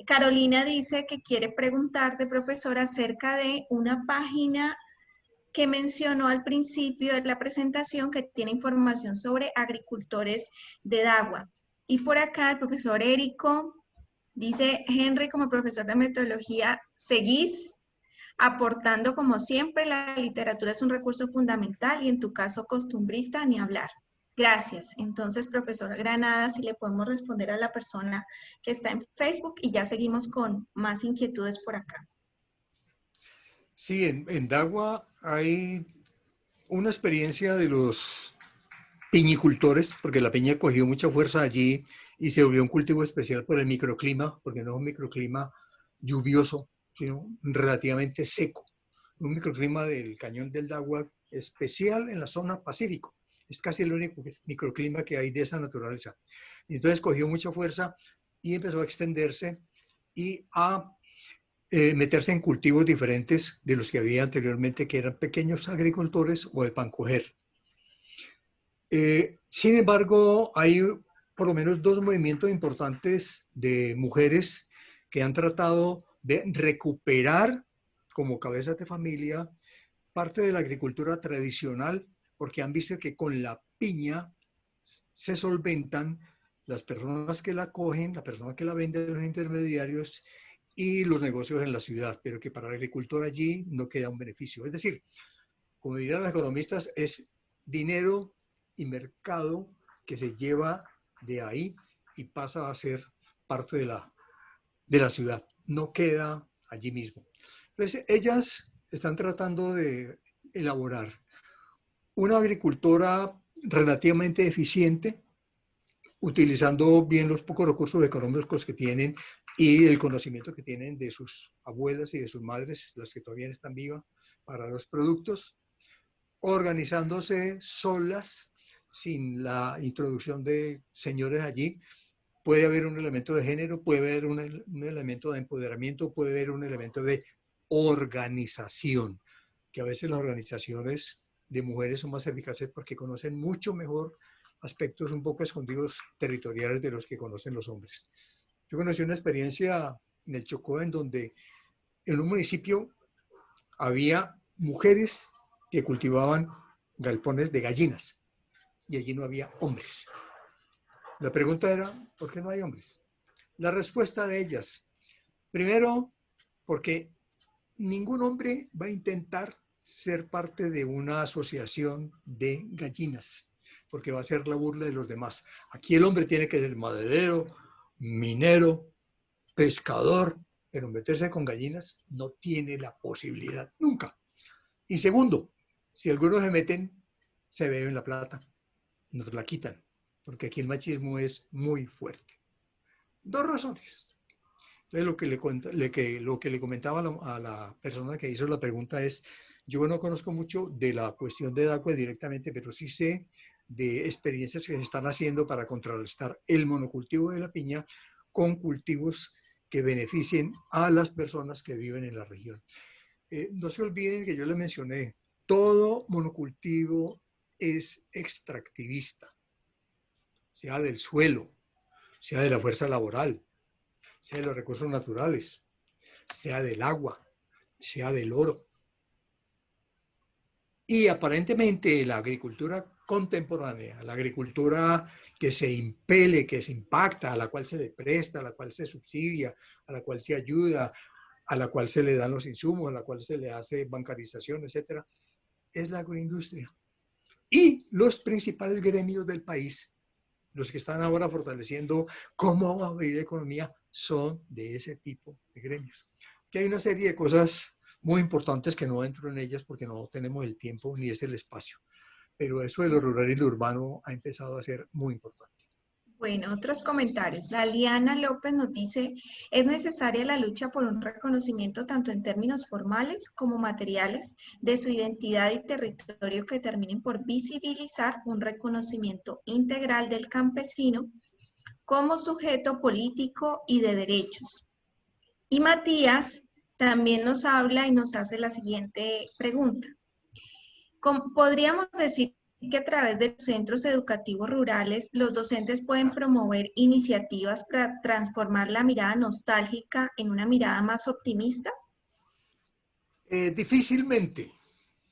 S3: Carolina dice que quiere preguntarte, profesora, acerca de una página que mencionó al principio de la presentación que tiene información sobre agricultores de Dagua. Y por acá el profesor Érico dice, Henry, como profesor de metodología, seguís aportando como siempre, la literatura es un recurso fundamental y en tu caso costumbrista, ni hablar. Gracias. Entonces, profesora Granada, si le podemos responder a la persona que está en Facebook y ya seguimos con más inquietudes por acá.
S1: Sí, en Dagua hay una experiencia de los piñicultores, porque la piña cogió mucha fuerza allí y se volvió un cultivo especial por el microclima, porque no es un microclima lluvioso, sino relativamente seco. Un microclima del Cañón del Dagua especial en la zona Pacífico. Es casi el único microclima que hay de esa naturaleza. Y entonces cogió mucha fuerza y empezó a extenderse y a meterse en cultivos diferentes de los que había anteriormente, que eran pequeños agricultores o de pancoger. Sin embargo, hay por lo menos dos movimientos importantes de mujeres que han tratado de recuperar como cabezas de familia parte de la agricultura tradicional, porque han visto que con la piña se solventan las personas que la cogen, la persona que la vende, los intermediarios y los negocios en la ciudad, pero que para el agricultor allí no queda un beneficio. Es decir, como dirían los economistas, es dinero y mercado que se lleva de ahí y pasa a ser parte de la ciudad. No queda allí mismo. Entonces, ellas están tratando de elaborar una agricultura relativamente eficiente, utilizando bien los pocos recursos económicos que tienen y el conocimiento que tienen de sus abuelas y de sus madres, las que todavía están vivas, para los productos, organizándose solas, sin la introducción de señores allí. Puede haber un elemento de género, puede haber un elemento de empoderamiento, puede haber un elemento de organización, que a veces las organizaciones de mujeres son más eficaces porque conocen mucho mejor aspectos un poco escondidos territoriales de los que conocen los hombres. Yo conocí una experiencia en el Chocó en donde en un municipio había mujeres que cultivaban galpones de gallinas y allí no había hombres. La pregunta era, ¿por qué no hay hombres? La respuesta de ellas, primero, porque ningún hombre va a intentar ser parte de una asociación de gallinas, porque va a ser la burla de los demás. Aquí el hombre tiene que ser maderero, minero, pescador, pero meterse con gallinas no tiene la posibilidad, nunca. Y segundo, si algunos se meten, se beben la plata, nos la quitan, porque aquí el machismo es muy fuerte. Dos razones. Entonces, lo que le comentaba a la persona que hizo la pregunta es, yo no conozco mucho de la cuestión de Dagua directamente, pero sí sé de experiencias que se están haciendo para contrarrestar el monocultivo de la piña con cultivos que beneficien a las personas que viven en la región. No se olviden que yo les mencioné, todo monocultivo es extractivista, sea del suelo, sea de la fuerza laboral, sea de los recursos naturales, sea del agua, sea del oro. Y aparentemente la agricultura contemporánea, la agricultura que se impele, que se impacta, a la cual se le presta, a la cual se subsidia, a la cual se ayuda, a la cual se le dan los insumos, a la cual se le hace bancarización, etcétera, es la agroindustria. Y los principales gremios del país, los que están ahora fortaleciendo cómo va a abrir la economía, son de ese tipo de gremios. Que hay una serie de cosas muy importantes que no entro en ellas porque no tenemos el tiempo ni es el espacio. Pero eso de lo rural y lo urbano ha empezado a ser muy importante.
S3: Bueno, otros comentarios. Daliana López nos dice, es necesaria la lucha por un reconocimiento tanto en términos formales como materiales de su identidad y territorio que terminen por visibilizar un reconocimiento integral del campesino como sujeto político y de derechos. Y Matías también nos habla y nos hace la siguiente pregunta. ¿Podríamos decir que a través de los centros educativos rurales los docentes pueden promover iniciativas para transformar la mirada nostálgica en una mirada más optimista?
S1: Difícilmente,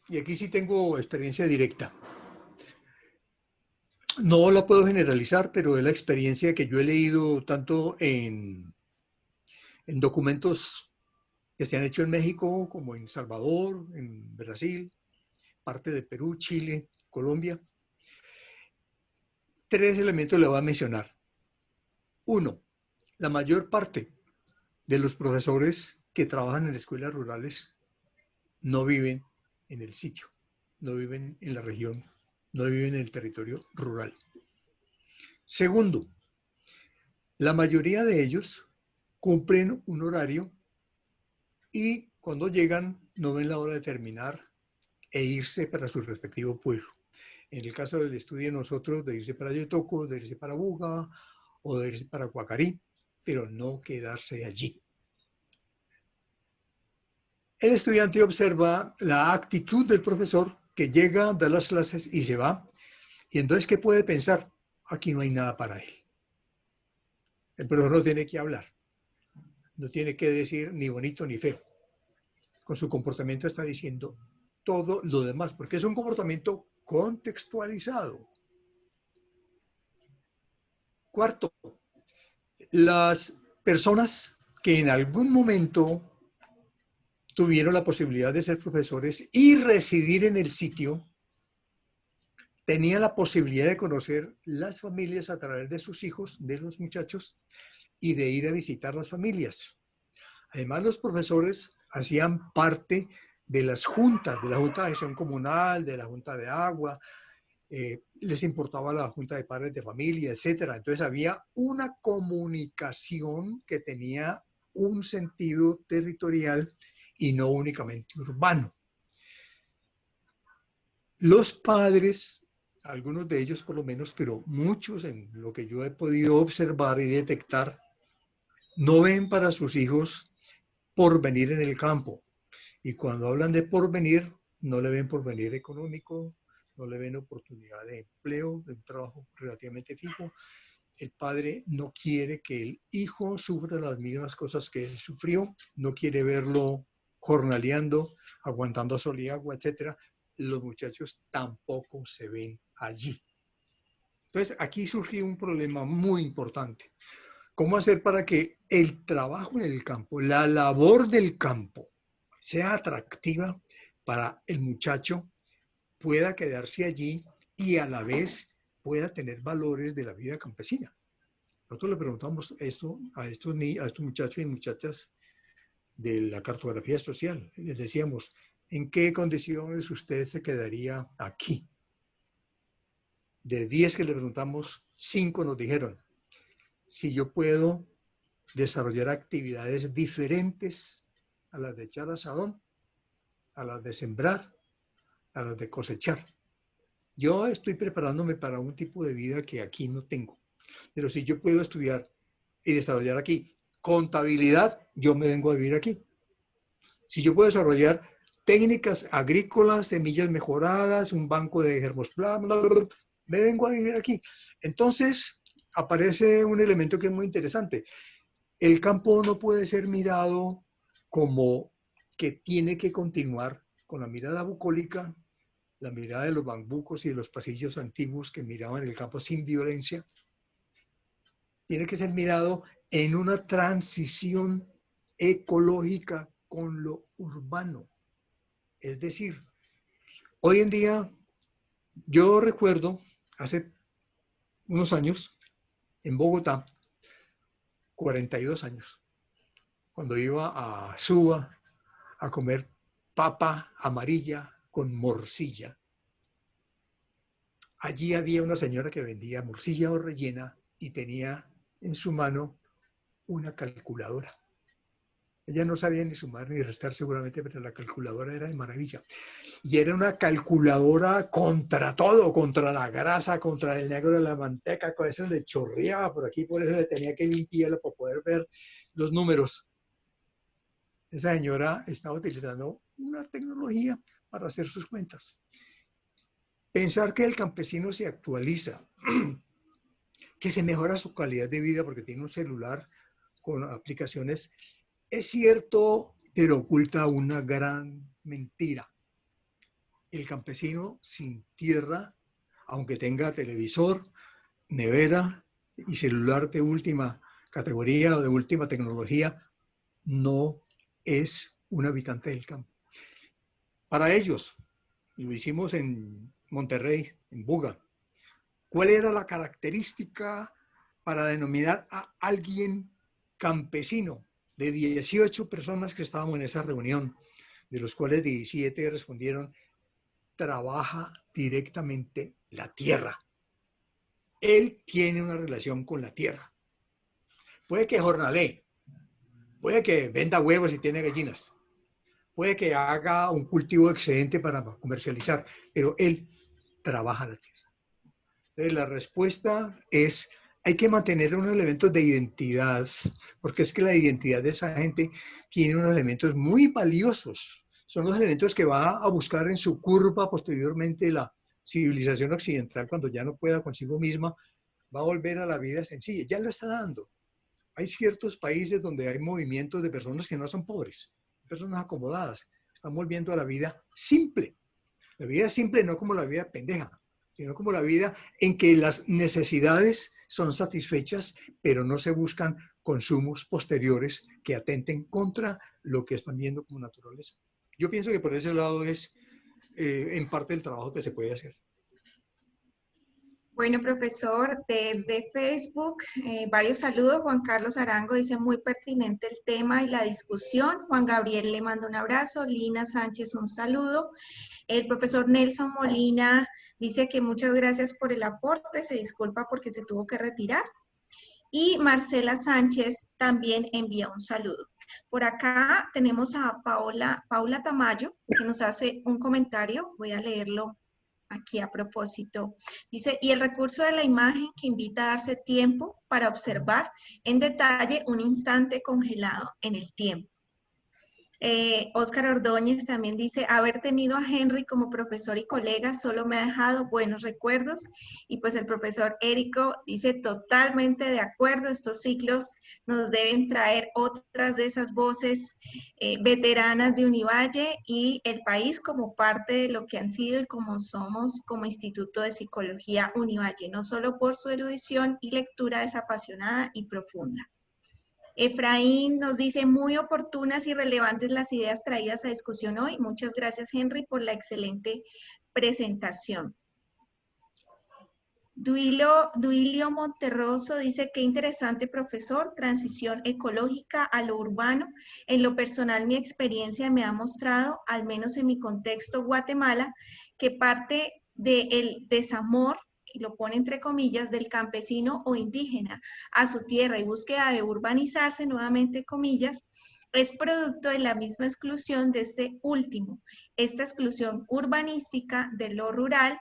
S1: y aquí sí tengo experiencia directa. No la puedo generalizar, pero es la experiencia que yo he leído tanto en documentos que se han hecho en México, como en Salvador, en Brasil, parte de Perú, Chile, Colombia. Tres elementos le voy a mencionar. Uno, la mayor parte de los profesores que trabajan en escuelas rurales no viven en el sitio, no viven en la región, no viven en el territorio rural. Segundo, La mayoría de ellos cumplen un horario y cuando llegan no ven la hora de terminar e irse para su respectivo pueblo. En el caso del estudio de nosotros, de irse para Yotoco, de irse para Buga o de irse para Guacarí, pero no quedarse allí. El estudiante observa la actitud del profesor que llega, da las clases y se va. Y entonces, ¿qué puede pensar? Aquí no hay nada para él. El profesor no tiene que hablar. No tiene que decir ni bonito ni feo. Con su comportamiento está diciendo todo lo demás, porque es un comportamiento contextualizado. Cuarto, las personas que en algún momento tuvieron la posibilidad de ser profesores y residir en el sitio, tenían la posibilidad de conocer las familias a través de sus hijos, de los muchachos, y de ir a visitar las familias. Además, los profesores hacían parte de las juntas, de la Junta de Gestión Comunal, de la Junta de Agua, les importaba la Junta de Padres de Familia, etc. Entonces había una comunicación que tenía un sentido territorial y no únicamente urbano. Los padres, algunos de ellos por lo menos, pero muchos en lo que yo he podido observar y detectar, no ven para sus hijos porvenir en el campo. Y cuando hablan de porvenir, no le ven porvenir económico, no le ven oportunidad de empleo, de un trabajo relativamente fijo. El padre no quiere que el hijo sufra las mismas cosas que él sufrió, no quiere verlo jornaleando, aguantando sol y agua, etc. Los muchachos tampoco se ven allí. Entonces, aquí surgió un problema muy importante. ¿Cómo hacer para que el trabajo en el campo, la labor del campo, sea atractiva para el muchacho, pueda quedarse allí y a la vez pueda tener valores de la vida campesina? Nosotros le preguntamos esto a estos muchachos y muchachas de la cartografía social. Les decíamos, ¿en qué condiciones usted se quedaría aquí? De 10 que le preguntamos, 5 nos dijeron, si yo puedo desarrollar actividades diferentes a las de echar asadón, a las de sembrar, a las de cosechar. Yo estoy preparándome para un tipo de vida que aquí no tengo. Pero si yo puedo estudiar y desarrollar aquí contabilidad, yo me vengo a vivir aquí. Si yo puedo desarrollar técnicas agrícolas, semillas mejoradas, un banco de germosplasma, me vengo a vivir aquí. Entonces aparece un elemento que es muy interesante. El campo no puede ser mirado como que tiene que continuar con la mirada bucólica, la mirada de los bambucos y de los pasillos antiguos que miraban el campo sin violencia. Tiene que ser mirado en una transición ecológica con lo urbano. Es decir, hoy en día, yo recuerdo hace unos años, en Bogotá, 42 años, cuando iba a Suba a comer papa amarilla con morcilla. Allí había una señora que vendía morcilla o rellena y tenía en su mano una calculadora. Ella no sabía ni sumar ni restar seguramente, pero la calculadora era de maravilla. Y era una calculadora contra todo, contra la grasa, contra el negro de la manteca, con eso le chorreaba por aquí, por eso le tenía que limpiarlo para poder ver los números. Esa señora estaba utilizando una tecnología para hacer sus cuentas. Pensar que el campesino se actualiza, que se mejora su calidad de vida porque tiene un celular con aplicaciones, es cierto, pero oculta una gran mentira. El campesino sin tierra, aunque tenga televisor, nevera y celular de última categoría o de última tecnología, no es un habitante del campo. Para ellos, lo hicimos en Monterrey, en Buga, ¿cuál era la característica para denominar a alguien campesino? De 18 personas que estábamos en esa reunión, de los cuales 17 respondieron, trabaja directamente la tierra. Él tiene una relación con la tierra. puede que jornalee, puede que venda huevos y tiene gallinas, puede que haga un cultivo excedente para comercializar, pero él trabaja la tierra. Entonces, la respuesta es, hay que mantener unos elementos de identidad, porque es que la identidad de esa gente tiene unos elementos muy valiosos. Son los elementos que va a buscar en su curva posteriormente la civilización occidental, cuando ya no pueda consigo misma, va a volver a la vida sencilla. Ya lo está dando. Hay ciertos países donde hay movimientos de personas que no son pobres, personas acomodadas, están volviendo a la vida simple. La vida simple no como la vida pendeja, sino como la vida en que las necesidades son satisfechas, pero no se buscan consumos posteriores que atenten contra lo que están viendo como naturaleza. Yo pienso que por ese lado es en parte el trabajo que se puede hacer.
S3: Bueno, profesor, desde Facebook, varios saludos. Juan Carlos Arango dice muy pertinente el tema y la discusión. Juan Gabriel le manda un abrazo. Lina Sánchez, un saludo. El profesor Nelson Molina dice que muchas gracias por el aporte, se disculpa porque se tuvo que retirar. Y Marcela Sánchez también envía un saludo. Por acá tenemos a Paula Tamayo, que nos hace un comentario. Voy a leerlo aquí a propósito. Dice, y el recurso de la imagen que invita a darse tiempo para observar en detalle un instante congelado en el tiempo. Óscar Ordóñez también dice, haber tenido a Henry como profesor y colega solo me ha dejado buenos recuerdos. Y pues el profesor Érico dice, totalmente de acuerdo, estos ciclos nos deben traer otras de esas voces veteranas de Univalle y el país como parte de lo que han sido y como somos como Instituto de Psicología Univalle, no solo por su erudición y lectura desapasionada y profunda. Efraín nos dice, muy oportunas y relevantes las ideas traídas a discusión hoy. Muchas gracias, Henry, por la excelente presentación. Duilio Monterroso dice, qué interesante, profesor, transición ecológica a lo urbano. En lo personal, mi experiencia me ha mostrado, al menos en mi contexto Guatemala, que parte del desamor, y lo pone entre comillas, del campesino o indígena a su tierra y búsqueda de urbanizarse, nuevamente comillas, es producto de la misma exclusión de este último, esta exclusión urbanística de lo rural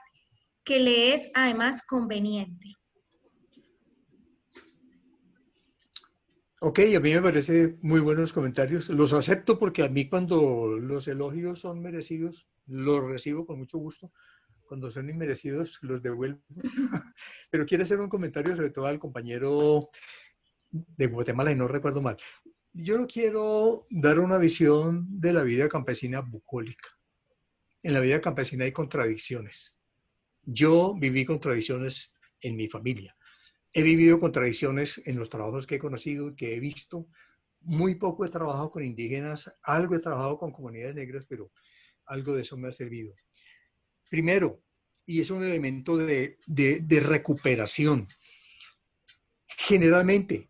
S3: que le es además conveniente.
S1: Ok, a mí me parece muy buenos comentarios. Los acepto porque a mí cuando los elogios son merecidos, los recibo con mucho gusto. Cuando son inmerecidos, los devuelvo. Pero quiero hacer un comentario sobre todo al compañero de Guatemala, y no recuerdo mal. Yo no quiero dar una visión de la vida campesina bucólica. En la vida campesina hay contradicciones. Yo viví contradicciones en mi familia. He vivido contradicciones en los trabajos que he conocido y que he visto. Muy poco he trabajado con indígenas, algo he trabajado con comunidades negras, pero algo de eso me ha servido. Primero, y es un elemento de recuperación. Generalmente,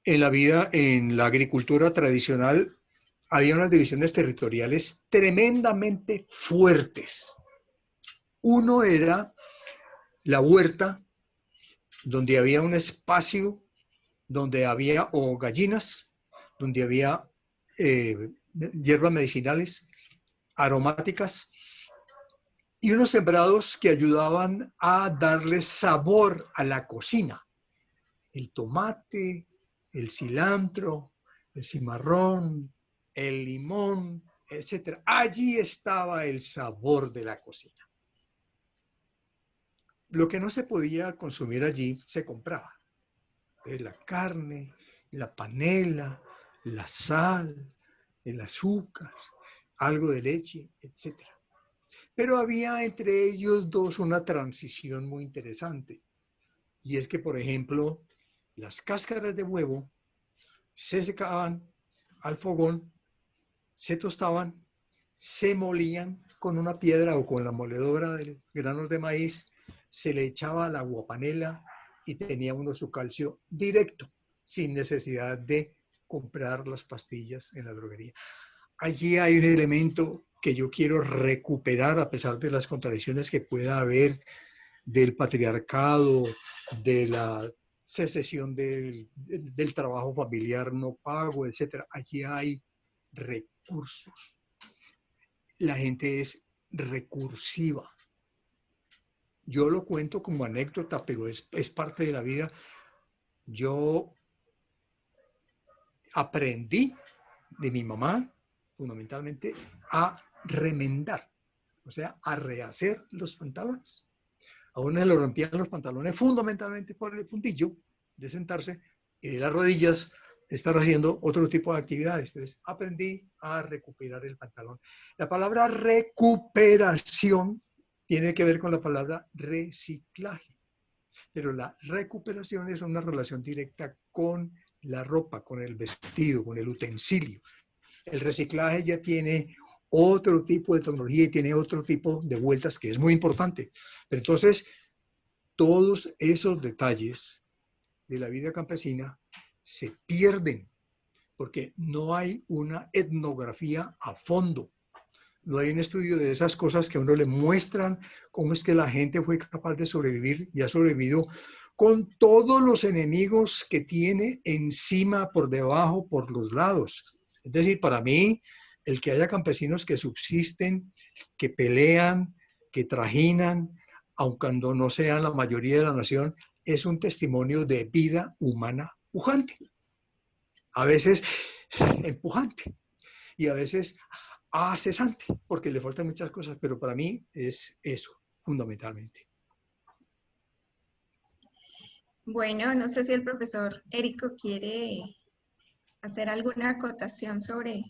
S1: en la vida, en la agricultura tradicional, había unas divisiones territoriales tremendamente fuertes. Uno era la huerta, donde había un espacio, donde había o gallinas, donde había hierbas medicinales, aromáticas, y unos sembrados que ayudaban a darle sabor a la cocina. El tomate, el cilantro, el cimarrón, el limón, etc. Allí estaba el sabor de la cocina. Lo que no se podía consumir allí se compraba. La carne, la panela, la sal, el azúcar, algo de leche, etc. Pero había entre ellos dos una transición muy interesante. Y es que, por ejemplo, las cáscaras de huevo se secaban al fogón, se tostaban, se molían con una piedra o con la moledora de granos de maíz, se le echaba la aguapanela y tenía uno su calcio directo, sin necesidad de comprar las pastillas en la droguería. Allí hay un elemento que yo quiero recuperar a pesar de las contradicciones que pueda haber del patriarcado, de la secesión del trabajo familiar no pago, etcétera. Allí hay recursos. La gente es recursiva. Yo lo cuento como anécdota, pero es parte de la vida. Yo aprendí de mi mamá, fundamentalmente, a remendar, o sea, a rehacer los pantalones. A uno se le rompían los pantalones fundamentalmente por el fundillo de sentarse y de las rodillas estar haciendo otro tipo de actividades. Entonces, aprendí a recuperar el pantalón. La palabra recuperación tiene que ver con la palabra reciclaje, pero la recuperación es una relación directa con la ropa, con el vestido, con el utensilio. El reciclaje ya tiene otro tipo de tecnología y tiene otro tipo de vueltas que es muy importante. Pero entonces, todos esos detalles de la vida campesina se pierden porque no hay una etnografía a fondo. No hay un estudio de esas cosas que a uno le muestran cómo es que la gente fue capaz de sobrevivir y ha sobrevivido con todos los enemigos que tiene encima, por debajo, por los lados. Es decir, para mí, el que haya campesinos que subsisten, que pelean, que trajinan, aun cuando no sean la mayoría de la nación, es un testimonio de vida humana pujante. A veces empujante y a veces cesante, porque le faltan muchas cosas, pero para mí es eso, fundamentalmente.
S3: Bueno, no sé si el profesor Érico quiere hacer alguna acotación sobre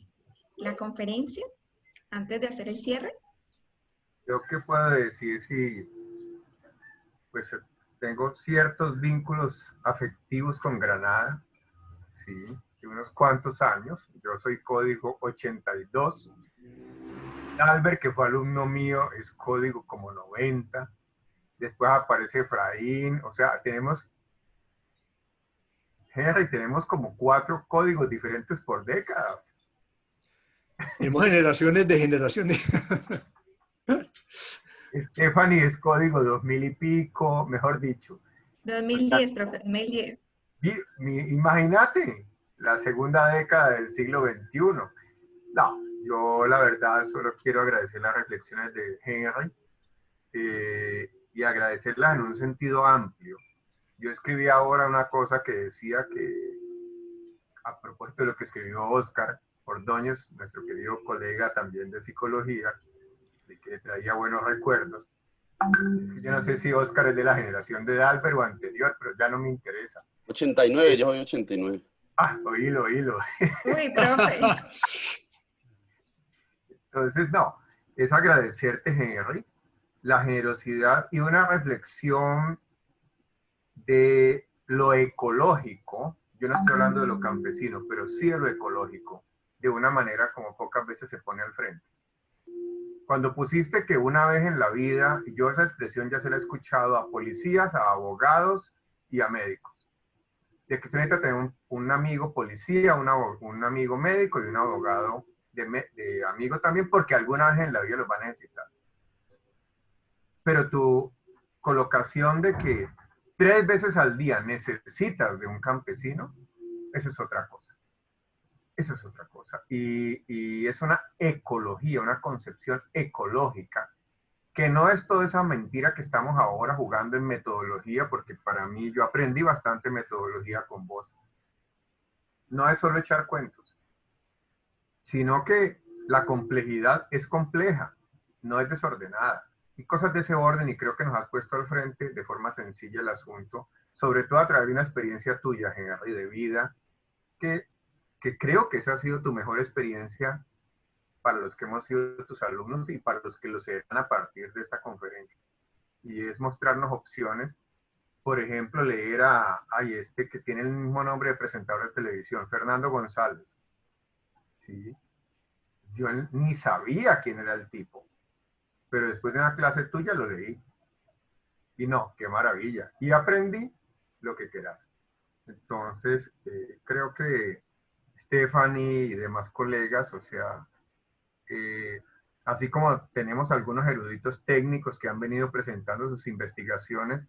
S3: la conferencia antes de hacer el cierre.
S2: Yo qué puedo decir si pues tengo ciertos vínculos afectivos con Granada, sí, de unos cuantos años. Yo soy código 82. Albert, que fue alumno mío, es código como 90. Después aparece Efraín. O sea, tenemos, Henry, tenemos como 4 códigos diferentes por décadas.
S1: Tenemos generaciones de generaciones.
S2: Stephanie es código 2000 y pico, mejor dicho.
S3: 2010, profe, 2010.
S2: Imagínate, la segunda década del siglo XXI. No, yo la verdad solo quiero agradecer las reflexiones de Henry y agradecerlas en un sentido amplio. Yo escribí ahora una cosa que decía que, a propósito de lo que escribió Oscar Ordóñez, nuestro querido colega también de psicología, de que traía buenos recuerdos. Yo no sé si Oscar es de la generación de Dalbert o anterior, pero ya no me interesa.
S8: 89, yo soy 89.
S2: Ah, oílo.
S3: Uy, profe.
S2: Entonces, no, es agradecerte, Henry, la generosidad y una reflexión de lo ecológico. Yo no estoy hablando de lo campesino, pero sí de lo ecológico, de una manera como pocas veces se pone al frente. Cuando pusiste que una vez en la vida, y yo esa expresión ya se la he escuchado a policías, a abogados y a médicos, de que usted necesita tener un amigo policía, un amigo médico y un abogado de amigo también, porque alguna vez en la vida los va a necesitar. Pero tu colocación de que 3 veces al día necesitas de un campesino, eso es otra cosa. Eso es otra cosa. Y es una ecología, una concepción ecológica, que no es toda esa mentira que estamos ahora jugando en metodología, porque para mí yo aprendí bastante metodología con vos. No es solo echar cuentos, sino que la complejidad es compleja, no es desordenada. Y cosas de ese orden, y creo que nos has puesto al frente de forma sencilla el asunto, sobre todo a través de una experiencia tuya, Henry, de vida, que creo que esa ha sido tu mejor experiencia para los que hemos sido tus alumnos y para los que lo serán a partir de esta conferencia. Y es mostrarnos opciones. Por ejemplo, leer a este que tiene el mismo nombre de presentador de televisión, Fernando González. ¿Sí? Yo ni sabía quién era el tipo, pero después de una clase tuya lo leí. Y no, qué maravilla. Y aprendí lo que quieras. Entonces, creo que Stephanie y demás colegas, o sea, así como tenemos algunos eruditos técnicos que han venido presentando sus investigaciones,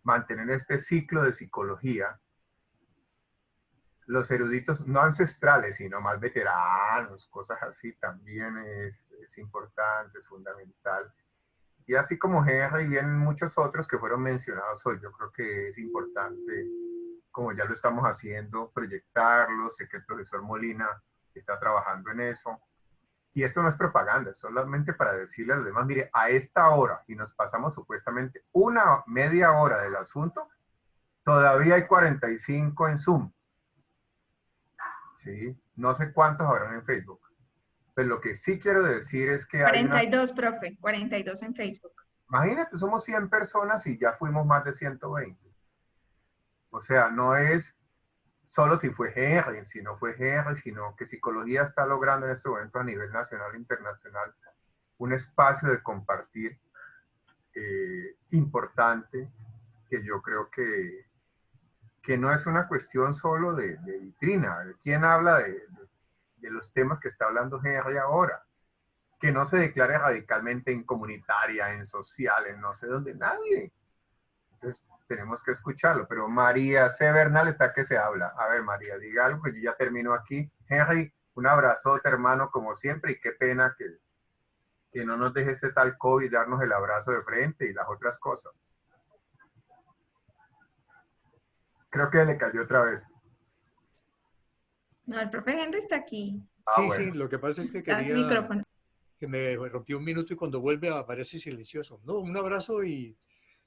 S2: mantener este ciclo de psicología, los eruditos no ancestrales, sino más veteranos, cosas así, también es importante, es fundamental. Y así como Henry, vienen muchos otros que fueron mencionados hoy. Yo creo que es importante, como ya lo estamos haciendo, proyectarlos. Sé que el profesor Molina está trabajando en eso. Y esto no es propaganda, es solamente para decirle a los demás, mire, a esta hora, y nos pasamos supuestamente una media hora del asunto, todavía hay 45 en Zoom. ¿Sí? No sé cuántos habrán en Facebook. Pero lo que sí quiero decir es que
S3: 42, profe, 42 en Facebook.
S2: Imagínate, somos 100 personas y ya fuimos más de 120. O sea, no es solo si fue Henry, si no fue Henry, sino que psicología está logrando en este momento a nivel nacional e internacional un espacio de compartir importante, que yo creo que no es una cuestión solo de vitrina. ¿Quién habla de los temas que está hablando Henry ahora? Que no se declare radicalmente en comunitaria, en social, en no sé dónde, nadie. Entonces tenemos que escucharlo. Pero María C. Bernal está que se habla. A ver, María, diga algo, que yo ya termino aquí. Henry, un abrazote, hermano, como siempre, y qué pena que no nos deje ese tal COVID, darnos el abrazo de frente y las otras cosas. Creo que le cayó otra vez.
S3: No, el profe Henry está aquí.
S1: Sí,
S2: bueno.
S1: sí, lo que pasa es que
S3: Está
S1: quería
S3: el micrófono.
S1: que me rompió un minuto y cuando vuelve aparece silencioso. No, un abrazo y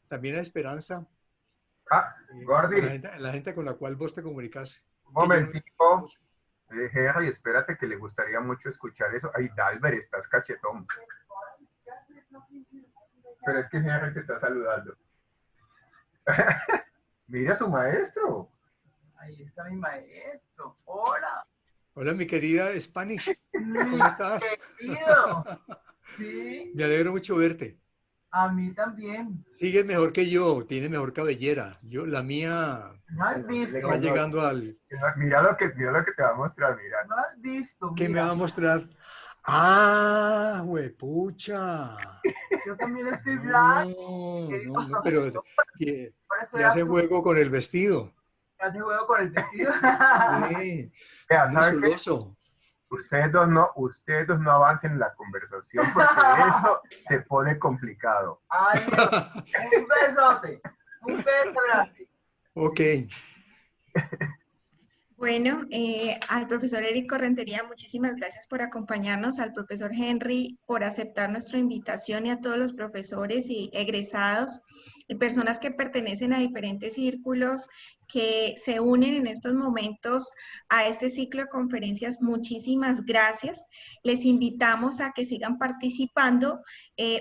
S1: también a Esperanza,
S2: Gordy,
S1: la gente con la cual vos te comunicas.
S2: un momentico. Henry, espérate, que le gustaría mucho escuchar eso. Ay, Dalber, estás cachetón. Pero es que Henry te está saludando. Mira a su maestro.
S9: Ahí está mi maestro. Hola.
S1: Hola, mi querida Spanish. ¿Cómo estás?
S9: Querido. Sí.
S1: Me alegro mucho verte.
S9: A mí también.
S1: Sigues mejor que yo, tienes mejor cabellera. Yo, la mía,
S9: ¿No has visto?
S1: va llegando al...
S2: Mira lo que te va a mostrar, mira.
S9: ¿No has visto?
S1: ¿Qué me
S9: Mira.
S1: va a mostrar? ¡Ah, huepucha!
S9: Yo también estoy blanco.
S1: No, pero ya hace juego con el vestido.
S9: Hace juego con el vestido.
S1: Sí,
S2: Vea,
S1: muy
S2: ¿sabe qué?
S1: zuloso.
S2: Ustedes dos no avancen en la conversación porque esto se pone complicado.
S9: Ay, un besote. Un beso grande.
S1: Ok.
S3: Bueno, al profesor Eric Rentería, muchísimas gracias por acompañarnos, al profesor Henry por aceptar nuestra invitación y a todos los profesores y egresados y personas que pertenecen a diferentes círculos que se unen en estos momentos a este ciclo de conferencias. Muchísimas gracias. Les invitamos a que sigan participando.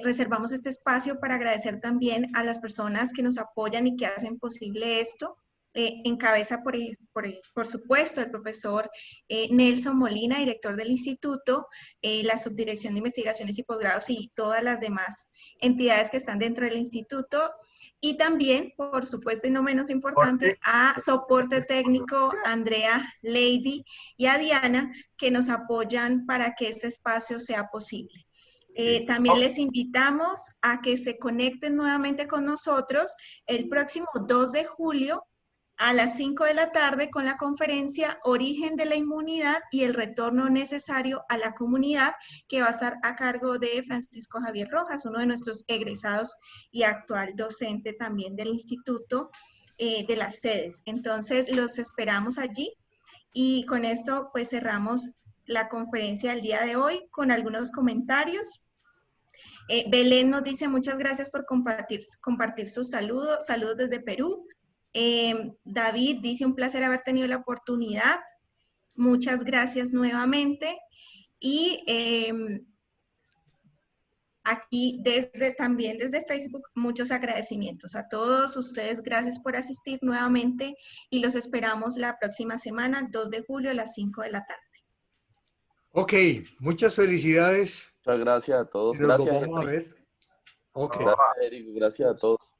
S3: Reservamos este espacio para agradecer también a las personas que nos apoyan y que hacen posible esto. Encabeza, por supuesto, el profesor Nelson Molina, director del instituto, la Subdirección de Investigaciones y Posgrados y todas las demás entidades que están dentro del instituto. Y también, por supuesto, y no menos importante, a soporte técnico, Andrea, Lady y a Diana, que nos apoyan para que este espacio sea posible. También les invitamos a que se conecten nuevamente con nosotros el próximo 2 de julio a las 5 de la tarde con la conferencia Origen de la Inmunidad y el retorno necesario a la comunidad, que va a estar a cargo de Francisco Javier Rojas, uno de nuestros egresados y actual docente también del instituto de las sedes. Entonces, los esperamos allí y con esto pues cerramos la conferencia del día de hoy con algunos comentarios. Belén nos dice muchas gracias por compartir sus saludos desde Perú. David dice un placer haber tenido la oportunidad, muchas gracias nuevamente y aquí también desde Facebook muchos agradecimientos a todos ustedes, gracias por asistir nuevamente y los esperamos la próxima semana, 2 de julio a las 5 de la tarde.
S1: Ok, muchas felicidades.
S8: Muchas gracias a todos.
S1: Nos
S8: Gracias,
S1: vamos a
S8: Henry.
S1: ver. Ok.
S8: Gracias, Eric. Gracias a todos.